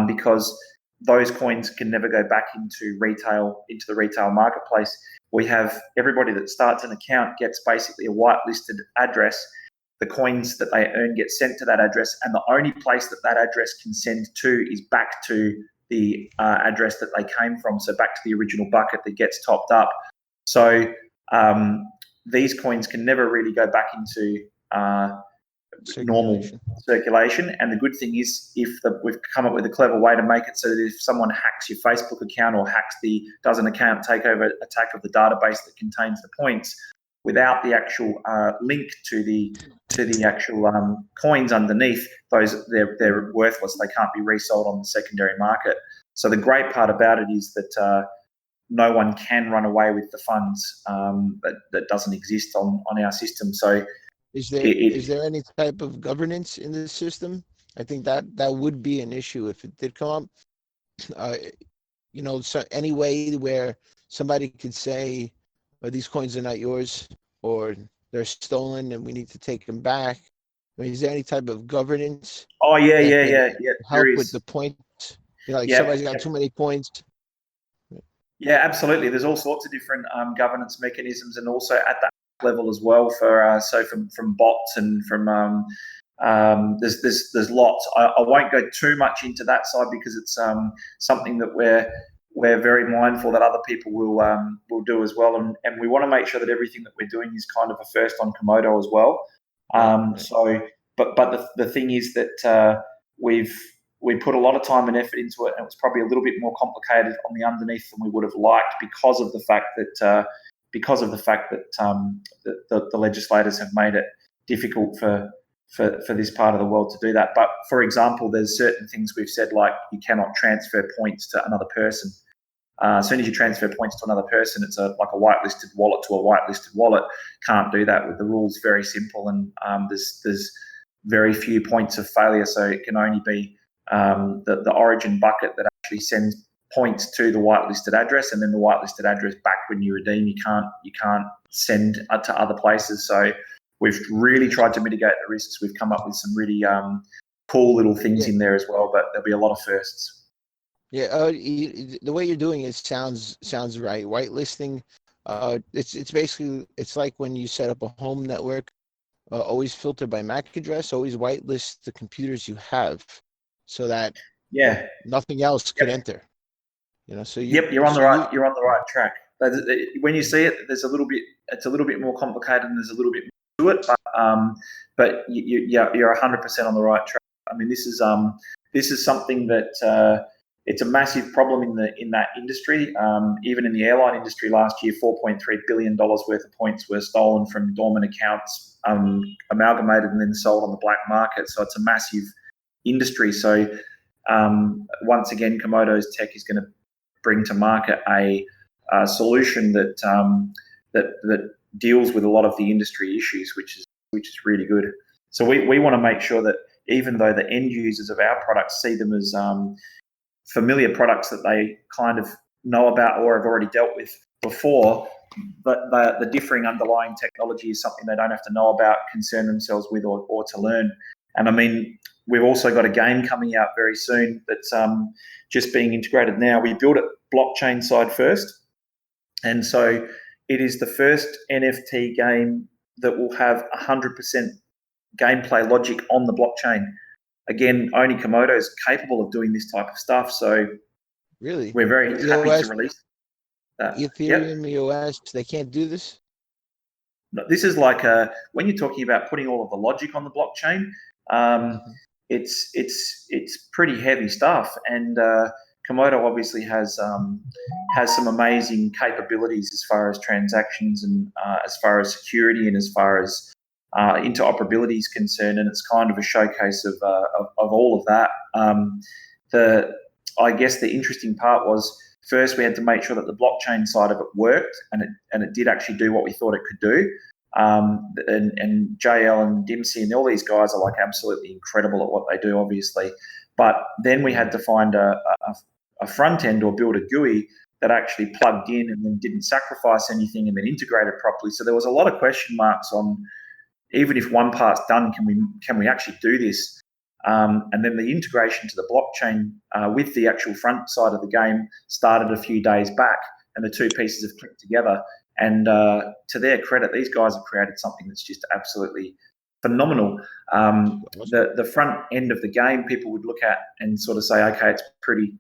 because those coins can never go back into the retail marketplace. We have everybody that starts an account gets basically a whitelisted address the coins that they earn get sent to that address, and the only place that that address can send to is back to the address that they came from, so back to the original bucket that gets topped up. So these coins can never really go back into normal circulation. And the good thing is, we've come up with a clever way to make it so that if someone hacks your Facebook account or does an account takeover attack of the database that contains the points, without the actual link to the actual coins underneath, they're worthless. They can't be resold on the secondary market. So the great part about it is that no one can run away with the funds. That doesn't exist on our system. So is there any type of governance in the system? I think that would be an issue if it did come up. So any way where somebody could say, these coins are not yours, or they're stolen and we need to take them back. I mean, is there any type of governance? Oh, yeah. Help with the points? Somebody's got too many points. Yeah, absolutely. There's all sorts of different governance mechanisms, and also at that level as well for from bots and from there's lots. I won't go too much into that side because it's something that we're very mindful that other people will do as well, and we want to make sure that everything that we're doing is kind of a first on Komodo as well. But the thing is that we put a lot of time and effort into it, and it was probably a little bit more complicated on the underneath than we would have liked because of the fact that the legislators have made it difficult for this part of the world to do that. But for example, there's certain things we've said, like you cannot transfer points to another person. As soon as you transfer points to another person, it's like a whitelisted wallet to a whitelisted wallet. Can't do that. With the rules very simple, and there's very few points of failure. So it can only be the origin bucket that actually sends points to the whitelisted address, and then the whitelisted address back when you redeem. You can't send to other places. So we've really tried to mitigate the risks. We've come up with some really cool little things in there as well, but there'll be a lot of firsts. Yeah, the way you're doing it sounds right. Whitelisting, it's basically, it's like when you set up a home network, always filter by MAC address, always whitelist the computers you have, so that nothing else could enter. So you're on the right track. When you see it, it's a little bit more complicated, and there's a little bit more to it, but you're 100% on the right track. I mean, this is something that it's a massive problem in that industry. Even in the airline industry last year, $4.3 billion worth of points were stolen from dormant accounts, amalgamated and then sold on the black market. So it's a massive industry. So once again, Komodo's tech is going to bring to market a solution that deals with a lot of the industry issues, which is really good. So we want to make sure that even though the end users of our products see them as familiar products that they kind of know about or have already dealt with before, but the differing underlying technology is something they don't have to know about, concern themselves with, or to learn. And I mean, we've also got a game coming out very soon that's just being integrated now. We built it blockchain side first, and so it is the first NFT game that will have 100% gameplay logic on the blockchain. Again, only Komodo is capable of doing this type of stuff. So really, we're very happy to release that. Ethereum EOS, they can't do this? No, this is like when you're talking about putting all of the logic on the blockchain, it's pretty heavy stuff. And Komodo obviously has some amazing capabilities as far as transactions and as far as security and as far as interoperability is concerned, and it's kind of a showcase of all of that. I guess the interesting part was, first we had to make sure that the blockchain side of it worked, and it did actually do what we thought it could do. And JL and Dempsey and all these guys are like absolutely incredible at what they do, obviously. But then we had to find a front end or build a GUI that actually plugged in and then didn't sacrifice anything and then integrated properly. So there was a lot of question marks on, even if one part's done, can we actually do this? And then the integration to the blockchain with the actual front side of the game started a few days back, and the two pieces have clicked together. And to their credit, these guys have created something that's just absolutely phenomenal. The front end of the game, people would look at and sort of say, okay, it's pretty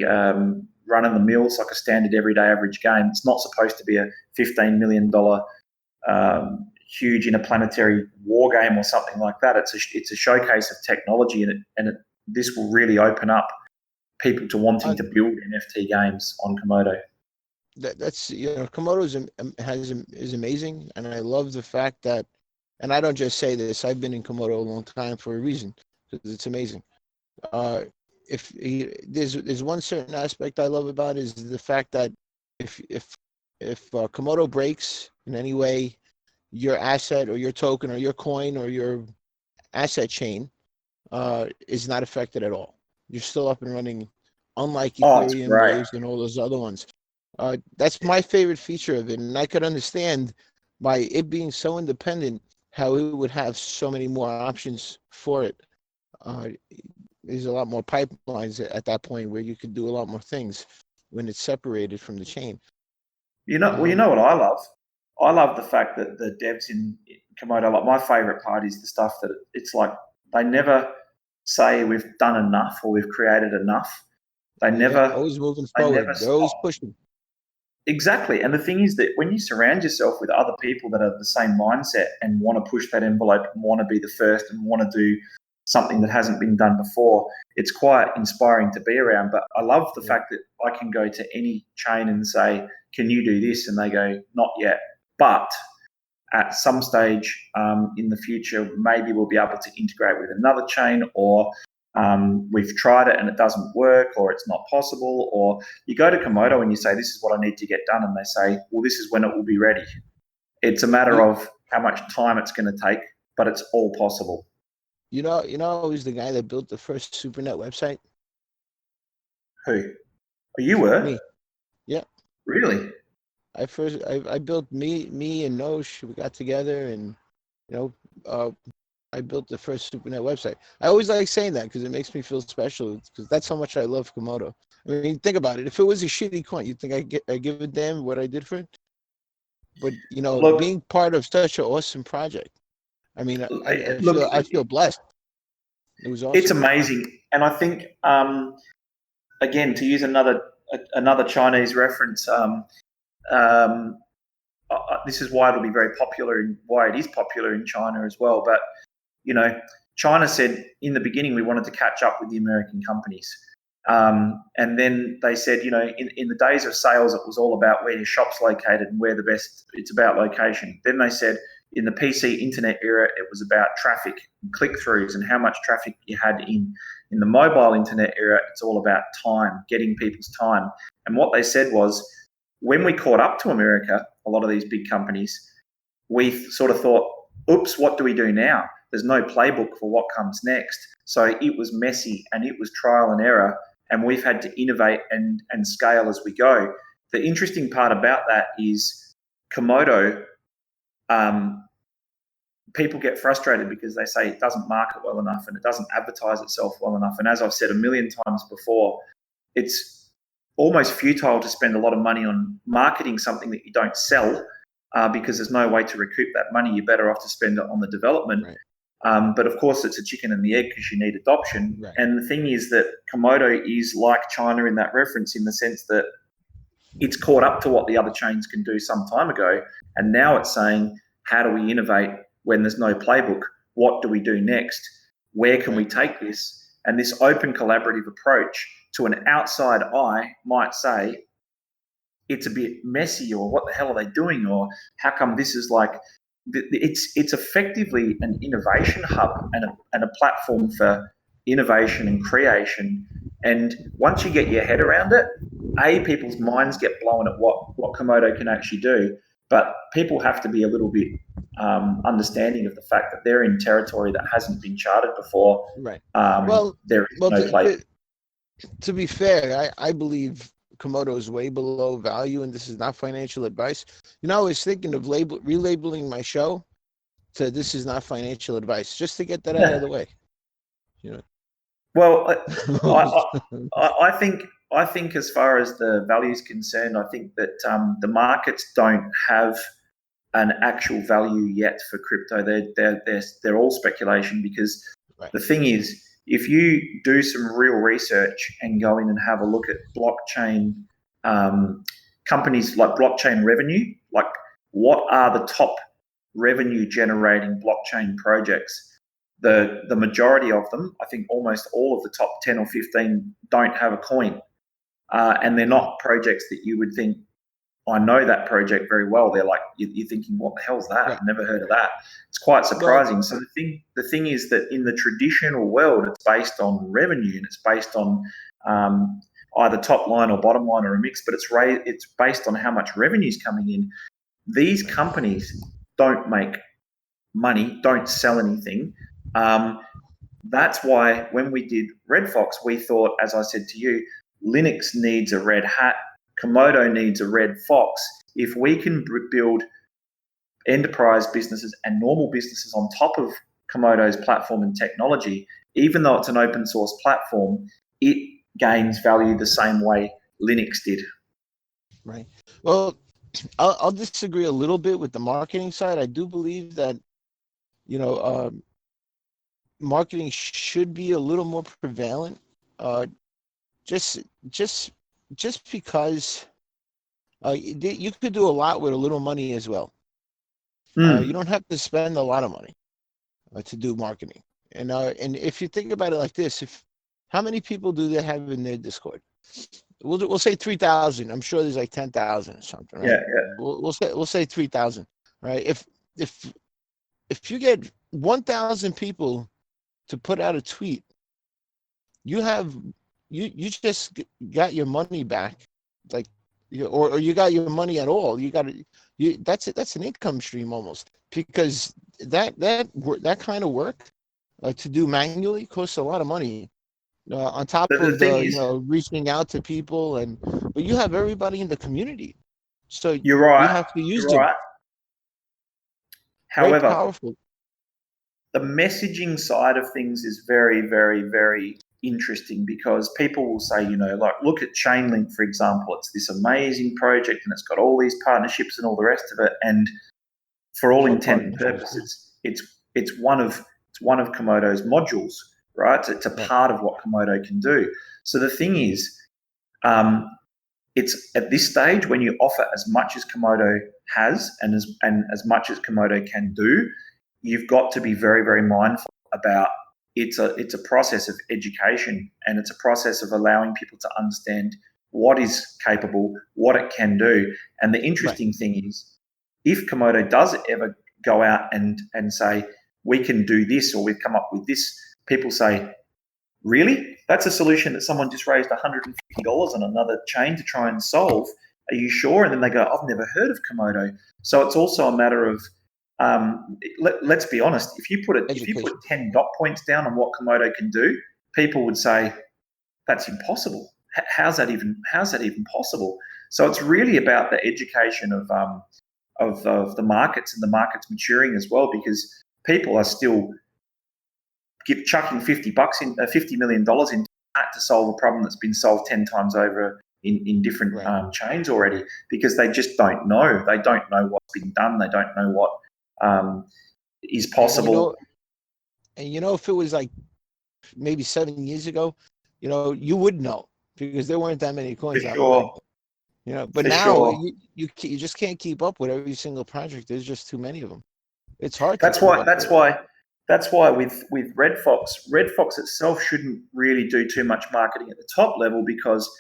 run of the mill. It's like a standard everyday average game. It's not supposed to be a $15 million huge interplanetary war game or something like that. It's a showcase of technology, and this will really open up people to wanting to build NFT games on Komodo. That's Komodo is amazing, and I love the fact that, and I don't just say this, I've been in Komodo a long time for a reason, because it's amazing. If there's one certain aspect I love about it, is the fact that if Komodo breaks in any way, your asset or your token or your coin or your asset chain is not affected at all. You're still up and running, unlike Ethereum, Waves, and all those other ones. That's my favorite feature of it, and I could understand by it being so independent how it would have so many more options for it. There's a lot more pipelines at that point where you could do a lot more things when it's separated from the chain. You know what I love? I love the fact that the devs in Komodo, like my favorite part is the stuff that it's like they never say we've done enough or we've created enough. They never always moving forward. They're always pushing. Exactly. And the thing is that when you surround yourself with other people that have the same mindset and want to push that envelope and want to be the first and want to do something that hasn't been done before, it's quite inspiring to be around. But I love the fact that I can go to any chain and say, can you do this? And they go, not yet. But at some stage in the future, maybe we'll be able to integrate with another chain, or we've tried it and it doesn't work, or it's not possible. Or you go to Komodo and you say, this is what I need to get done. And they say, well, this is when it will be ready. It's a matter of how much time it's going to take, but it's all possible. You know who's the guy that built the first SuperNet website? Who? Oh, you were? Me. Yeah. Really? I built me and Nosh. We got together, and I built the first SuperNet website. I always like saying that because it makes me feel special, because that's how much I love Komodo. I mean, think about it. If it was a shitty coin, you think I give a damn what I did for it? But look, being part of such an awesome project, I mean, I feel blessed. It was awesome. It's amazing, and I think again, to use another Chinese reference. This is why it'll be very popular, and why it is popular in China as well. But China said in the beginning we wanted to catch up with the American companies, and then they said, in the days of sales, it was all about where your shop's located and where the best. It's about location. Then they said in the PC internet era, it was about traffic and click-throughs and how much traffic you had in the mobile internet era. It's all about time, getting people's time. And what they said was, when we caught up to America, a lot of these big companies, we sort of thought, oops, what do we do now? There's no playbook for what comes next. So it was messy and it was trial and error, and we've had to innovate and scale as we go. The interesting part about that is Komodo, people get frustrated because they say it doesn't market well enough and it doesn't advertise itself well enough. And as I've said a million times before, it's almost futile to spend a lot of money on marketing something that you don't sell, because there's no way to recoup that money. You're better off to spend it on the development. Right. But of course, it's a chicken and the egg, because you need adoption. Right. And the thing is that Komodo is like China in that reference, in the sense that it's caught up to what the other chains can do some time ago. And now it's saying, how do we innovate when there's no playbook? What do we do next? Where can we take this? And this open collaborative approach, to an outside eye, might say it's a bit messy, or what the hell are they doing, or how come this is like, it's effectively an innovation hub and a platform for innovation and creation. And once you get your head around it, people's minds get blown at what Komodo can actually do, but people have to be a little bit understanding of the fact that they're in territory that hasn't been charted before. Right. There is no play. To be fair, I believe Komodo is way below value, and this is not financial advice. I was thinking of relabeling my show to "This is not financial advice," just to get that out of the way. Well, I think as far as the value is concerned, I think that the markets don't have an actual value yet for crypto. They're all speculation, because the thing is, if you do some real research and go in and have a look at blockchain companies, like blockchain revenue, like what are the top revenue generating blockchain projects, the majority of them, I think almost all of the top 10 or 15 don't have a coin. And they're not projects that you would think, I know that project very well. They're like, you're thinking, what the hell's that? I've never heard of that. It's quite surprising. So the thing is that in the traditional world, it's based on revenue, and it's based on either top line or bottom line or a mix, but it's based on how much revenue is coming in. These companies don't make money, don't sell anything. That's why when we did Red Fox, we thought, as I said to you, Linux needs a red hat, Komodo needs a red fox. If we can build enterprise businesses and normal businesses on top of Komodo's platform and technology, even though it's an open source platform, it gains value the same way Linux did. Right. Well, I'll disagree a little bit with the marketing side. I do believe that, marketing should be a little more prevalent. Just because you could do a lot with a little money as well. You don't have to spend a lot of money to do marketing. And if you think about it like this, how many people do they have in their Discord? We'll say 3,000. I'm sure there's like 10,000 or something, right? Yeah. We'll say 3,000, right? If you get 1,000 people to put out a tweet, you just got your money back, like, or you got your money at all. That's an income stream almost, because that kind of work to do manually costs a lot of money. On top of reaching out to people, but you have everybody in the community, so you're right. You have to use them. Right. However, very powerful. The messaging side of things is very, very, very interesting, because people will say, like, look at Chainlink, for example. It's this amazing project and it's got all these partnerships and all the rest of it. And for all intent and purposes, it's one of Komodo's modules, right? It's a part of what Komodo can do. So the thing is, it's at this stage, when you offer as much as Komodo has and as much as Komodo can do, you've got to be very, very mindful about it's a process of education, and it's a process of allowing people to understand what is capable, what it can do. And the interesting thing is, if Komodo does ever go out and say, we can do this, or we've come up with this, people say, really? That's a solution that someone just raised $150 on another chain to try and solve. Are you sure? And then they go, I've never heard of Komodo. So it's also a matter of, let's be honest, if you put 10 dot points down on what Komodo can do, people would say, that's impossible. How's that even possible? So it's really about the education of the markets, and the markets maturing as well, because people are still chucking $50 million into that to solve a problem that's been solved 10 times over in different chains already, because they just don't know. They don't know what's been done. They don't know what is possible. And if it was like maybe 7 years ago, you would know, because there weren't that many coins out there. But now you just can't keep up with every single project. There's just too many of them. It's hard. That's why with Red Fox itself shouldn't really do too much marketing at the top level, because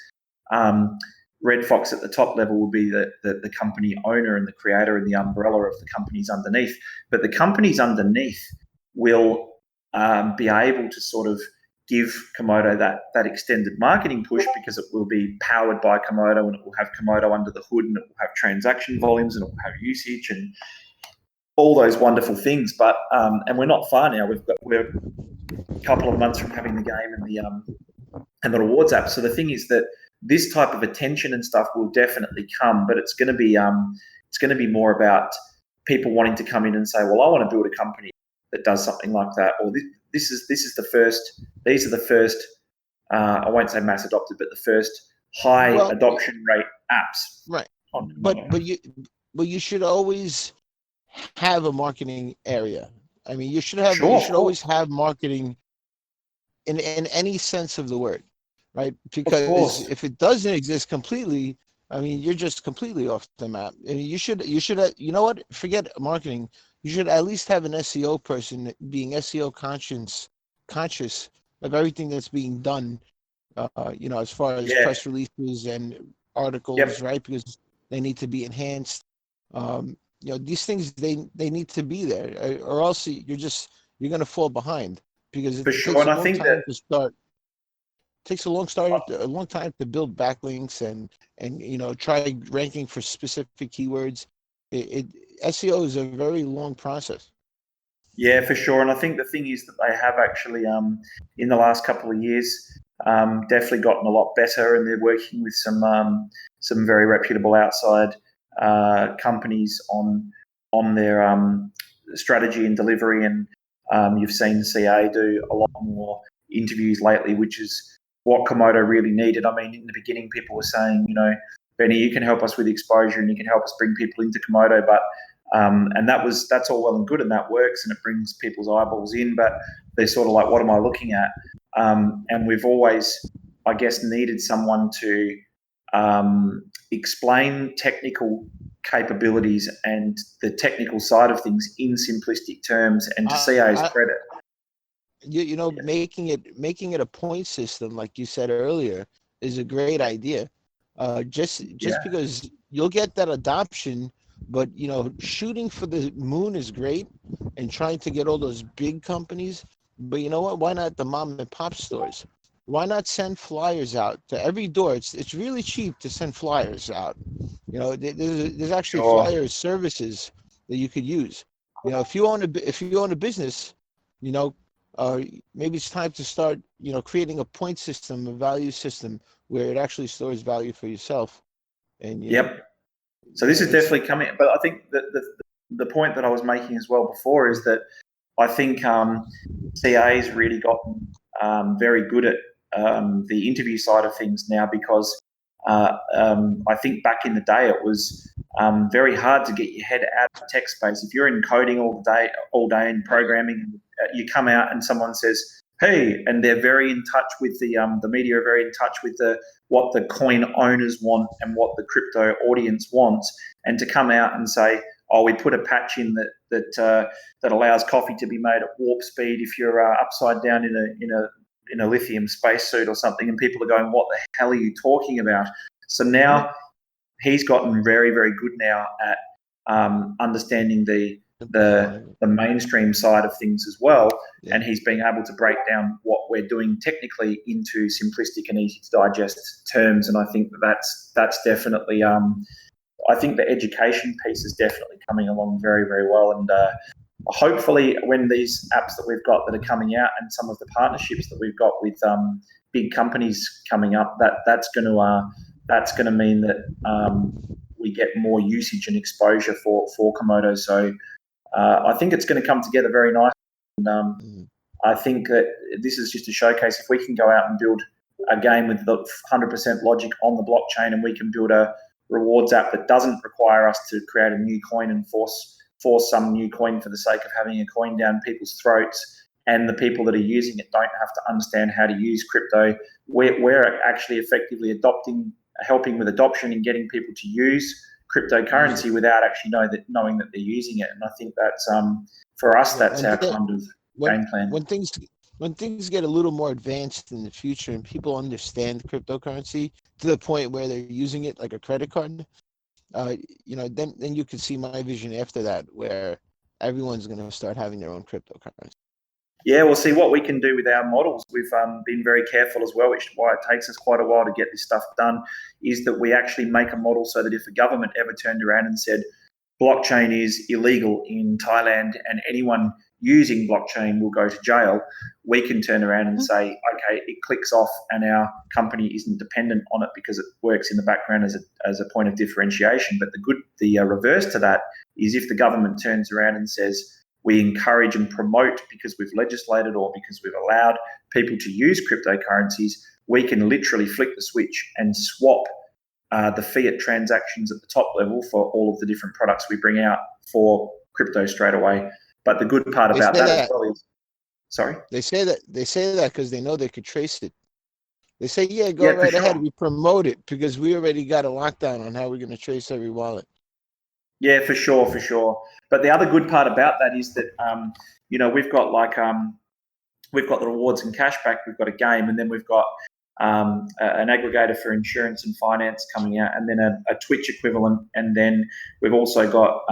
Red Fox at the top level will be the company owner and the creator and the umbrella of the companies underneath. But the companies underneath will be able to sort of give Komodo that extended marketing push, because it will be powered by Komodo, and it will have Komodo under the hood, and it will have transaction volumes, and it will have usage and all those wonderful things. But and we're not far now. We're a couple of months from having the game and the rewards app. So the thing is that this type of attention and stuff will definitely come, but it's going to be more about people wanting to come in and say, well, I want to build a company that does something like that, or these are the first I won't say mass adopted, but the first high adoption rate apps. Right. But you should always have a marketing area. I mean, you should have, Sure, you of should course. always have marketing in any sense of the word, right? Of Because course. if it doesn't exist completely, I mean, you're just completely off the map. I mean, you know what? Forget marketing. You should at least have an SEO person being SEO conscious of everything that's being done. As far as Yeah. press releases and articles, Yep. right? Because they need to be enhanced. These things they need to be there, or else you're going to fall behind because For it sure. takes And a I long think that time to start. Takes a long time to build backlinks and try ranking for specific keywords. SEO is a very long process. Yeah, for sure. And I think the thing is that they have actually, in the last couple of years, definitely gotten a lot better, and they're working with some very reputable outside companies on their strategy and delivery. And you've seen CA do a lot more interviews lately, which is what Komodo really needed. I mean, in the beginning, people were saying, Benny, you can help us with exposure and you can help us bring people into Komodo, but and that's all well and good, and that works, and it brings people's eyeballs in. But they're sort of like, what am I looking at? And we've always, I guess, needed someone to explain technical capabilities and the technical side of things in simplistic terms. And to CA's I, credit, making it a point system, like you said earlier, is a great idea. Just yeah, because you'll get that adoption, but shooting for the moon is great, and trying to get all those big companies. But you know what? Why not the mom and pop stores? Why not send flyers out to every door? It's really cheap to send flyers out. There's actually sure. flyer services that you could use. If you own a business, you know, uh, maybe it's time to start, creating a point system, a value system where it actually stores value for yourself. And Yep. So this is it's definitely coming. But I think that the point that I was making as well before is that I think CA's really gotten very good at the interview side of things now, because I think back in the day it was very hard to get your head out of tech space. If you're in coding all day in programming, you come out and someone says, "Hey," and they're very in touch with the media are very in touch with what the coin owners want and what the crypto audience wants, and to come out and say, "Oh, we put a patch in that allows coffee to be made at warp speed if you're upside down in a lithium spacesuit or something," and people are going, "What the hell are you talking about?" So now he's gotten very, very good now at understanding the mainstream side of things as well, and he's being able to break down what we're doing technically into simplistic and easy to digest terms. And I think that's definitely I think the education piece is definitely coming along very, very well. And hopefully when these apps that we've got that are coming out and some of the partnerships that we've got with big companies coming up, that's going to mean that we get more usage and exposure for Komodo. So I think it's going to come together very nicely. And I think that this is just a showcase. If we can go out and build a game with the 100% logic on the blockchain, and we can build a rewards app that doesn't require us to create a new coin and force some new coin for the sake of having a coin down people's throats, and the people that are using it don't have to understand how to use crypto, we're actually effectively helping with adoption and getting people to use cryptocurrency without actually knowing that they're using it. And I think that's for us, that's our kind of game plan. When things get a little more advanced in the future and people understand cryptocurrency to the point where they're using it like a credit card, then you can see my vision after that, where everyone's going to start having their own cryptocurrency. Yeah, we'll see what we can do with our models. We've been very careful as well, which is why it takes us quite a while to get this stuff done, is that we actually make a model so that if the government ever turned around and said blockchain is illegal in Thailand and anyone using blockchain will go to jail, we can turn around and say, okay, it clicks off and our company isn't dependent on it because it works in the background as a point of differentiation. But the reverse to that is if the government turns around and says, we encourage and promote because we've legislated or because we've allowed people to use cryptocurrencies, we can literally flick the switch and swap the fiat transactions at the top level for all of the different products we bring out for crypto straight away. But the good part They about say that as that. well is, sorry? They say that because they know they could trace it. They say, yeah, go Yeah, for right ahead. sure. We promote it because we already got a lockdown on how we're going to trace every wallet. Yeah, for sure, for sure. But the other good part about that is that, we've got we've got the rewards and cashback, we've got a game, and then we've got an aggregator for insurance and finance coming out, and then a Twitch equivalent, and then we've also got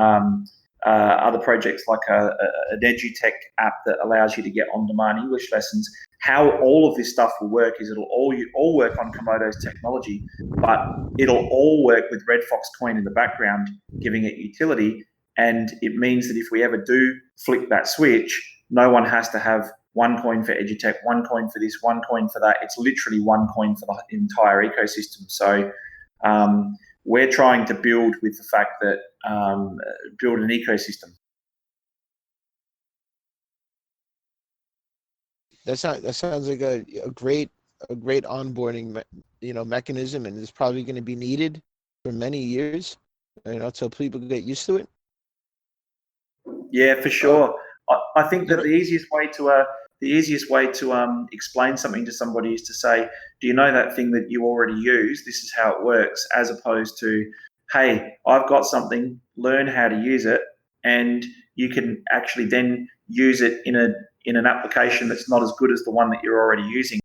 other projects like an EduTech app that allows you to get on-demand English lessons. How all of this stuff will work is it'll all work on Komodo's technology, but it'll all work with Red Fox Coin in the background, giving it utility. And it means that if we ever do flip that switch, no one has to have one coin for EduTech, one coin for this, one coin for that. It's literally one coin for the entire ecosystem. So we're trying to build with the fact that build an ecosystem. That sounds like a great onboarding mechanism, and it's probably going to be needed for many years, until people get used to it. Yeah, for sure. I think that the easiest way to explain something to somebody is to say, do you know that thing that you already use? This is how it works, as opposed to, hey, I've got something, learn how to use it, and you can actually then use it in an application that's not as good as the one that you're already using.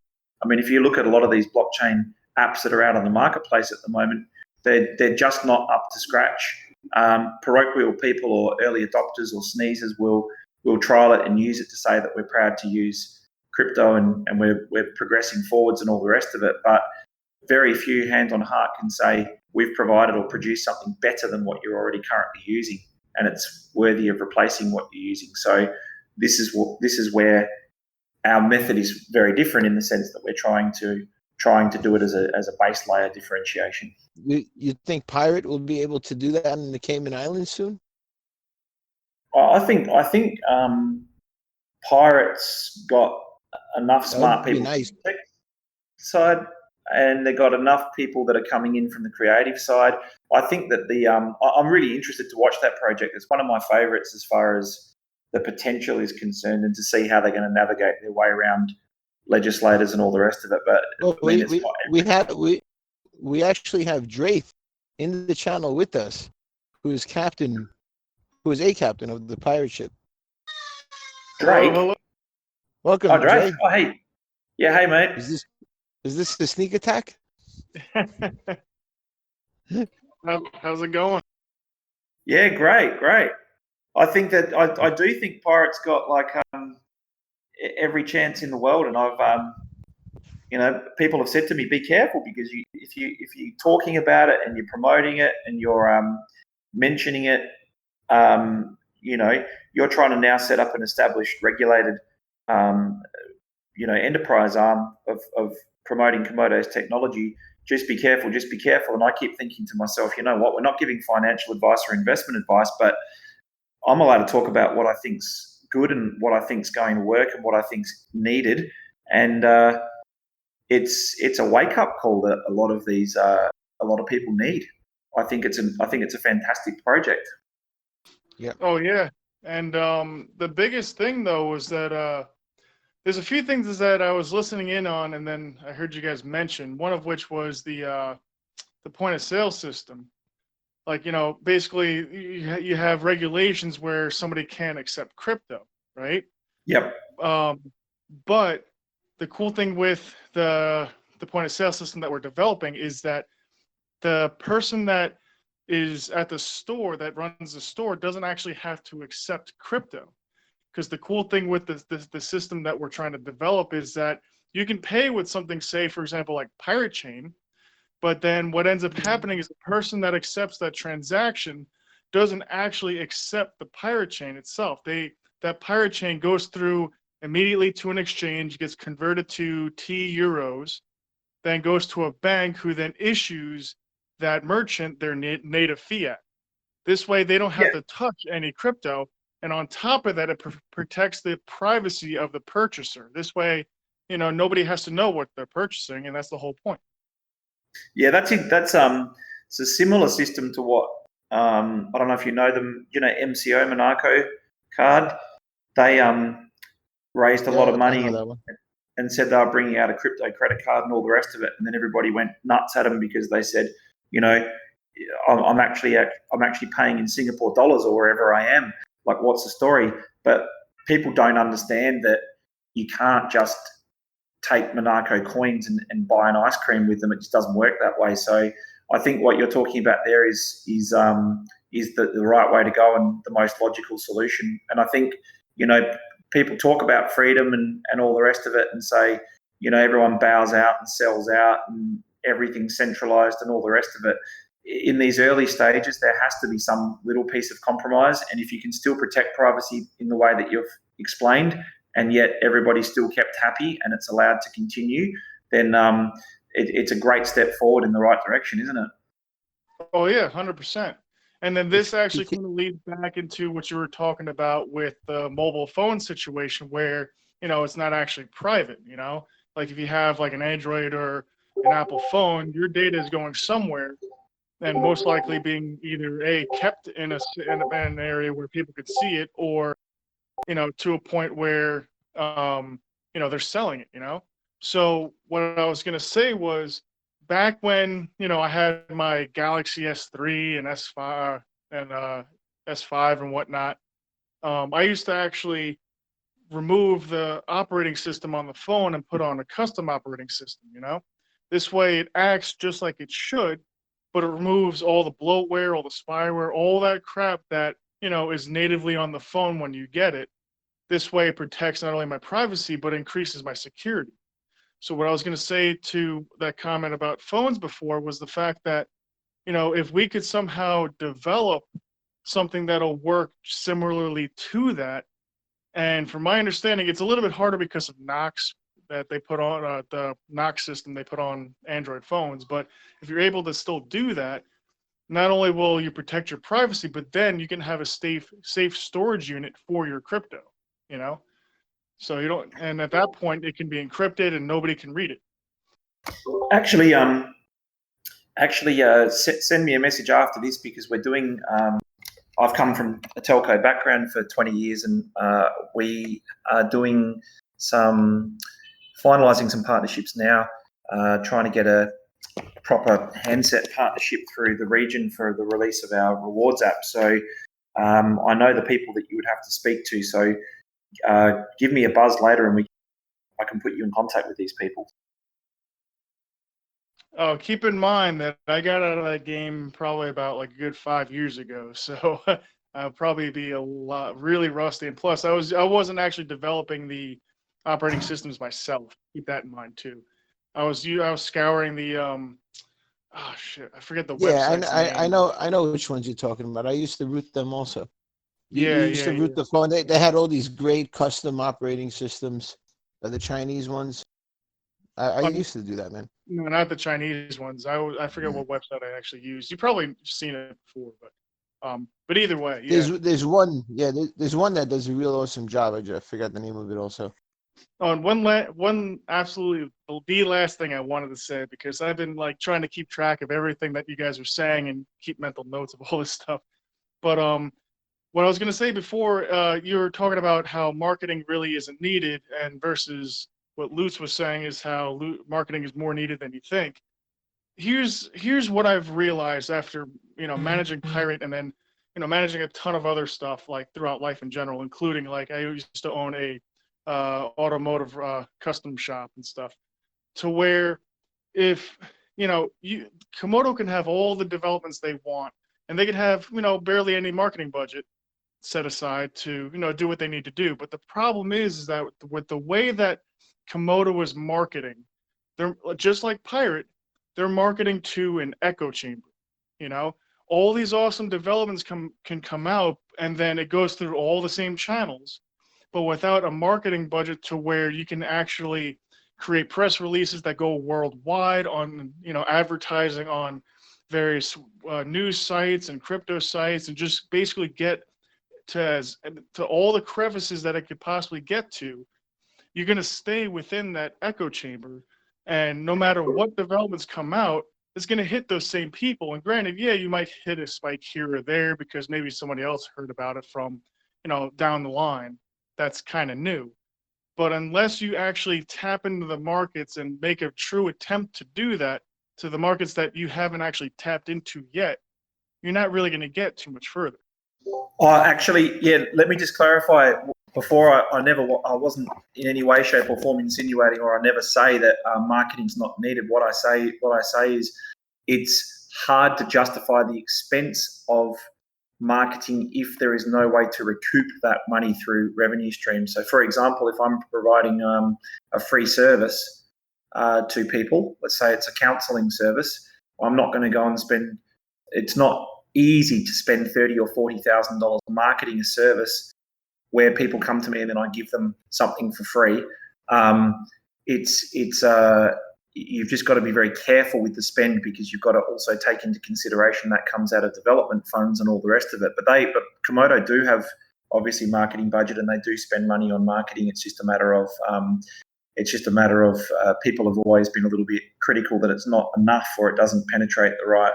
I mean, if you look at a lot of these blockchain apps that are out on the marketplace at the moment, they're just not up to scratch. Parochial people or early adopters or sneezers will trial it and use it to say that we're proud to use crypto and we're progressing forwards and all the rest of it. But very few, hand on heart, can say we've provided or produced something better than what you're already currently using, and it's worthy of replacing what you're using. So this is where our method is very different, in the sense that we're trying to do it as a base layer differentiation. You think Pirate will be able to do that in the Cayman Islands soon? I think Pirate's got enough smart people nice. from the tech side, and they got enough people that are coming in from the creative side. I think that I'm really interested to watch that project. It's one of my favorites as far as the potential is concerned, and to see how they're going to navigate their way around legislators and all the rest of it. But we actually have Draith in the channel with us, who is a captain of the pirate ship. Drake. Hello. Welcome, Oh, Drake. Draith. Oh, hey. Yeah, hey, mate. Is this the sneak attack? How's it going? Yeah, great. I think that I do think Pirate's got every chance in the world, and I've people have said to me, be careful, because if you're talking about it and you're promoting it and you're mentioning it, you're trying to now set up an established, regulated, enterprise arm of promoting Komodo's technology. Just be careful. And I keep thinking to myself, you know what? We're not giving financial advice or investment advice, but I'm allowed to talk about what I think's good and what I think's going to work and what I think's needed. And it's a wake up call that a lot of people need. I think it's a fantastic project. Yeah. Oh yeah, and the biggest thing though was that there's a few things that I was listening in on, and then I heard you guys mention. One of which was the point of sale system. Like, basically you have regulations where somebody can't accept crypto, right? Yep. But the cool thing with the point of sale system that we're developing is that the person that is at the store, that runs the store, doesn't actually have to accept crypto. Because the cool thing with the system that we're trying to develop is that you can pay with something, say, for example, like Pirate Chain, but then what ends up happening is the person that accepts that transaction doesn't actually accept the Pirate Chain itself. That Pirate Chain goes through immediately to an exchange, gets converted to T euros, then goes to a bank who then issues that merchant their native fiat. This way, they don't have to touch any crypto. And on top of that, it protects the privacy of the purchaser. This way, nobody has to know what they're purchasing, and that's the whole point. Yeah, that's it. It's a similar system to what I don't know if you know them. You know MCO, Monaco card. They raised a lot of I money know that one. and said they were bringing out a crypto credit card and all the rest of it. And then everybody went nuts at them because they said, you know, I'm actually paying in Singapore dollars or wherever I am. Like, what's the story? But people don't understand that you can't just take Monaco coins and buy an ice cream with them. It just doesn't work that way. So I think what you're talking about there is the right way to go and the most logical solution. And I think, you know, people talk about freedom and all the rest of it and say, you know, everyone bows out and sells out and everything's centralized and all the rest of it. In these early stages, there has to be some little piece of compromise. And if you can still protect privacy in the way that you've explained, and yet everybody's still kept happy and it's allowed to continue, then it's a great step forward in the right direction, isn't it? Oh yeah, 100%. And then this actually kind of leads back into what you were talking about with the mobile phone situation where, you know, it's not actually private, you know? Like if you have like an Android or an Apple phone, your data is going somewhere and most likely being either kept in an area where people could see it, or, you know, to a point where, you know, they're selling it, you know? So what I was going to say was, back when, you know, I had my Galaxy S3 and S5 and S5 and whatnot, I used to actually remove the operating system on the phone and put on a custom operating system, you know? This way it acts just like it should, but it removes all the bloatware, all the spyware, all that crap that, you know, is natively on the phone when you get it. This way it protects not only my privacy, but increases my security. So what I was going to say to that comment about phones before was the fact that, you know, if we could somehow develop something that'll work similarly to that, and from my understanding, it's a little bit harder because of Knox that they put on the Knox system they put on Android phones. But if you're able to still do that, not only will you protect your privacy, but then you can have a safe storage unit for your crypto, you know? So you don't, and at that point, it can be encrypted and nobody can read it. Actually, send me a message after this because we're doing. I've come from a telco background for 20 years, and we are doing finalising some partnerships now, trying to get a proper handset partnership through the region for the release of our rewards app. So I know the people that you would have to speak to. So. Give me a buzz later and I can put you in contact with these people. Oh, keep in mind that I got out of that game probably about like a good 5 years ago. So I'll probably be a lot really rusty. And plus I wasn't actually developing the operating systems myself. Keep that in mind too. I was scouring the oh shit, I forget the website's name. I know which ones you're talking about. I used to root them also. You used to root the phone. They had all these great custom operating systems, the Chinese ones. I used to do that, man. No, not the Chinese ones. I forget what website I actually used. You've probably seen it before, but either way, yeah. There's one that does a real awesome job. I forgot the name of it also. Oh, and one absolutely the last thing I wanted to say, because I've been like trying to keep track of everything that you guys are saying and keep mental notes of all this stuff. But what I was going to say before, you were talking about how marketing really isn't needed, and versus what Lutz was saying is how marketing is more needed than you think. Here's what I've realized after, you know, managing Pirate and then, you know, managing a ton of other stuff like throughout life in general, including like I used to own a automotive custom shop and stuff, to where if, you know, Komodo can have all the developments they want, and they could have, you know, barely any marketing budget set aside to, you know, do what they need to do. But the problem is that with the way that Komodo is marketing, they're just like Pirate, they're marketing to an echo chamber. You know, all these awesome developments can come out, and then it goes through all the same channels, but without a marketing budget to where you can actually create press releases that go worldwide on, you know, advertising on various news sites and crypto sites, and just basically get to all the crevices that it could possibly get to. You're going to stay within that echo chamber, and no matter what developments come out, it's going to hit those same people. And granted, yeah, you might hit a spike here or there because maybe somebody else heard about it from, down the line. That's kind of new. But unless you actually tap into the markets and make a true attempt to do that to the markets that you haven't actually tapped into yet, you're not really going to get too much further. Actually, yeah, let me just clarify. Before, I wasn't in any way, shape, or form insinuating, or I never say that marketing's not needed. What I say is, it's hard to justify the expense of marketing if there is no way to recoup that money through revenue streams. So, for example, if I'm providing a free service to people, let's say it's a counselling service, I'm not going to go and spend. It's not easy to spend $30,000 or $40,000 marketing a service where people come to me and then I give them something for free. You've just got to be very careful with the spend, because you've got to also take into consideration that comes out of development funds and all the rest of it. But Komodo do have obviously marketing budget, and they do spend money on marketing. It's just a matter of people have always been a little bit critical that it's not enough, or it doesn't penetrate the right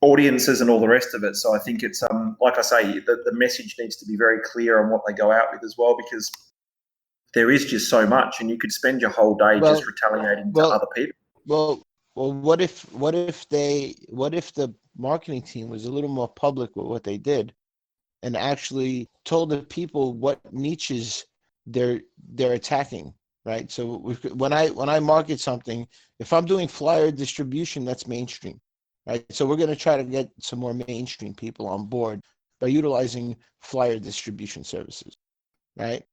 audiences and all the rest of it. So I think it's like I say, the message needs to be very clear on what they go out with as well, because there is just so much, and you could spend your whole day just retaliating to other people. Well, what if the marketing team was a little more public with what they did, and actually told the people what niches they're attacking, right? So when I market something, if I'm doing flyer distribution, that's mainstream. Right, so we're going to try to get some more mainstream people on board by utilizing flyer distribution services, right?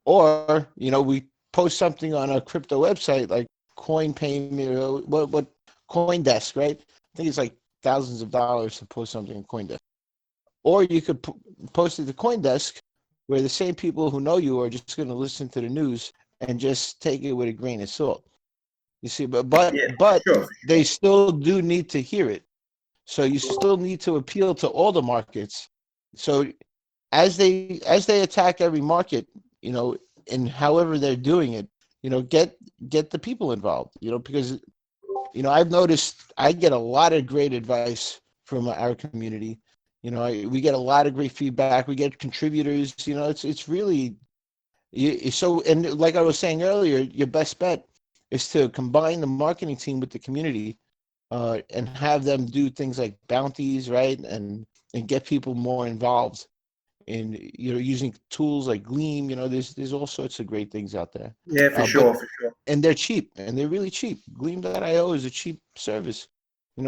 Or we post something on a crypto website like CoinPayme, what CoinDesk, right? I think it's like thousands of dollars to post something on CoinDesk. Or you could post it to CoinDesk, where the same people who know you are just going to listen to the news and just take it with a grain of salt. You see, but sure. They still do need to hear it. So you still need to appeal to all the markets. So as they attack every market, and however they're doing it, get the people involved, because I've noticed I get a lot of great advice from our community. We get a lot of great feedback. We get contributors. It's really so. And like I was saying earlier, your best bet is to combine the marketing team with the community, and have them do things like bounties, right? And get people more involved in, using tools like Gleam. There's all sorts of great things out there. Yeah, for sure. And they're cheap, and they're really cheap. Gleam.io is a cheap service,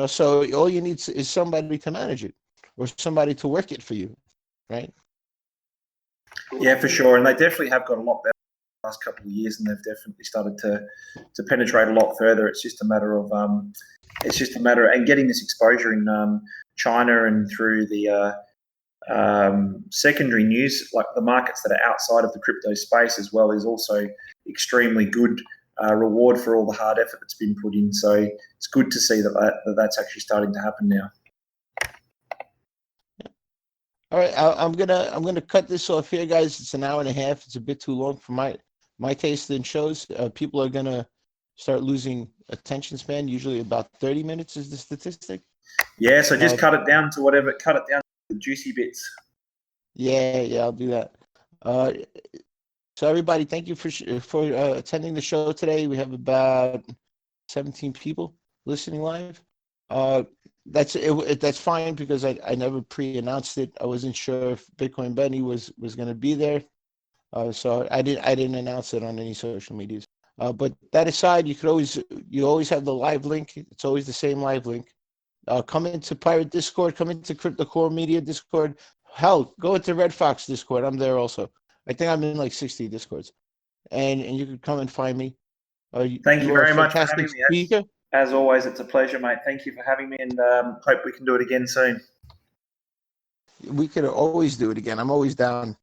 so all you need is somebody to manage it, or somebody to work it for you, right? Yeah, for sure. And they definitely have got a lot better last couple of years, and they've definitely started to penetrate a lot further. It's just a matter of and getting this exposure in China and through the secondary news, like the markets that are outside of the crypto space as well, is also extremely good reward for all the hard effort that's been put in. So it's good to see that's actually starting to happen now. All right, I'm gonna cut this off here, guys. It's an hour and a half. It's a bit too long for my taste in shows. People are gonna start losing attention span. Usually about 30 minutes is the statistic. Yeah, so just cut it down to the juicy bits. Yeah, I'll do that. So everybody, thank you for attending the show today. We have about 17 people listening live. That's fine, because I never pre-announced it. I wasn't sure if Bitcoin Benny was going to be there, so I didn't announce it on any social medias. But that aside, you always have the live link. It's always the same live link. Come into Pirate Discord. Come into Crypto Core Media Discord. Hell, go into Red Fox Discord. I'm there also. I think I'm in like 60 Discords, and you can come and find me. Thank you very much for having me. As always, it's a pleasure, mate. Thank you for having me, and hope we can do it again soon. We could always do it again. I'm always down.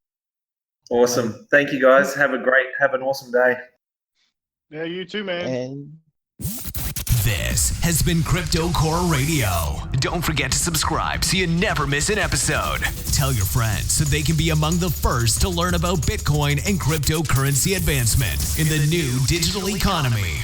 Awesome. Thank you, guys. Have an awesome day. Yeah, you too, man. And this has been Crypto Core Radio. Don't forget to subscribe so you never miss an episode. Tell your friends so they can be among the first to learn about Bitcoin and cryptocurrency advancement in the new digital economy.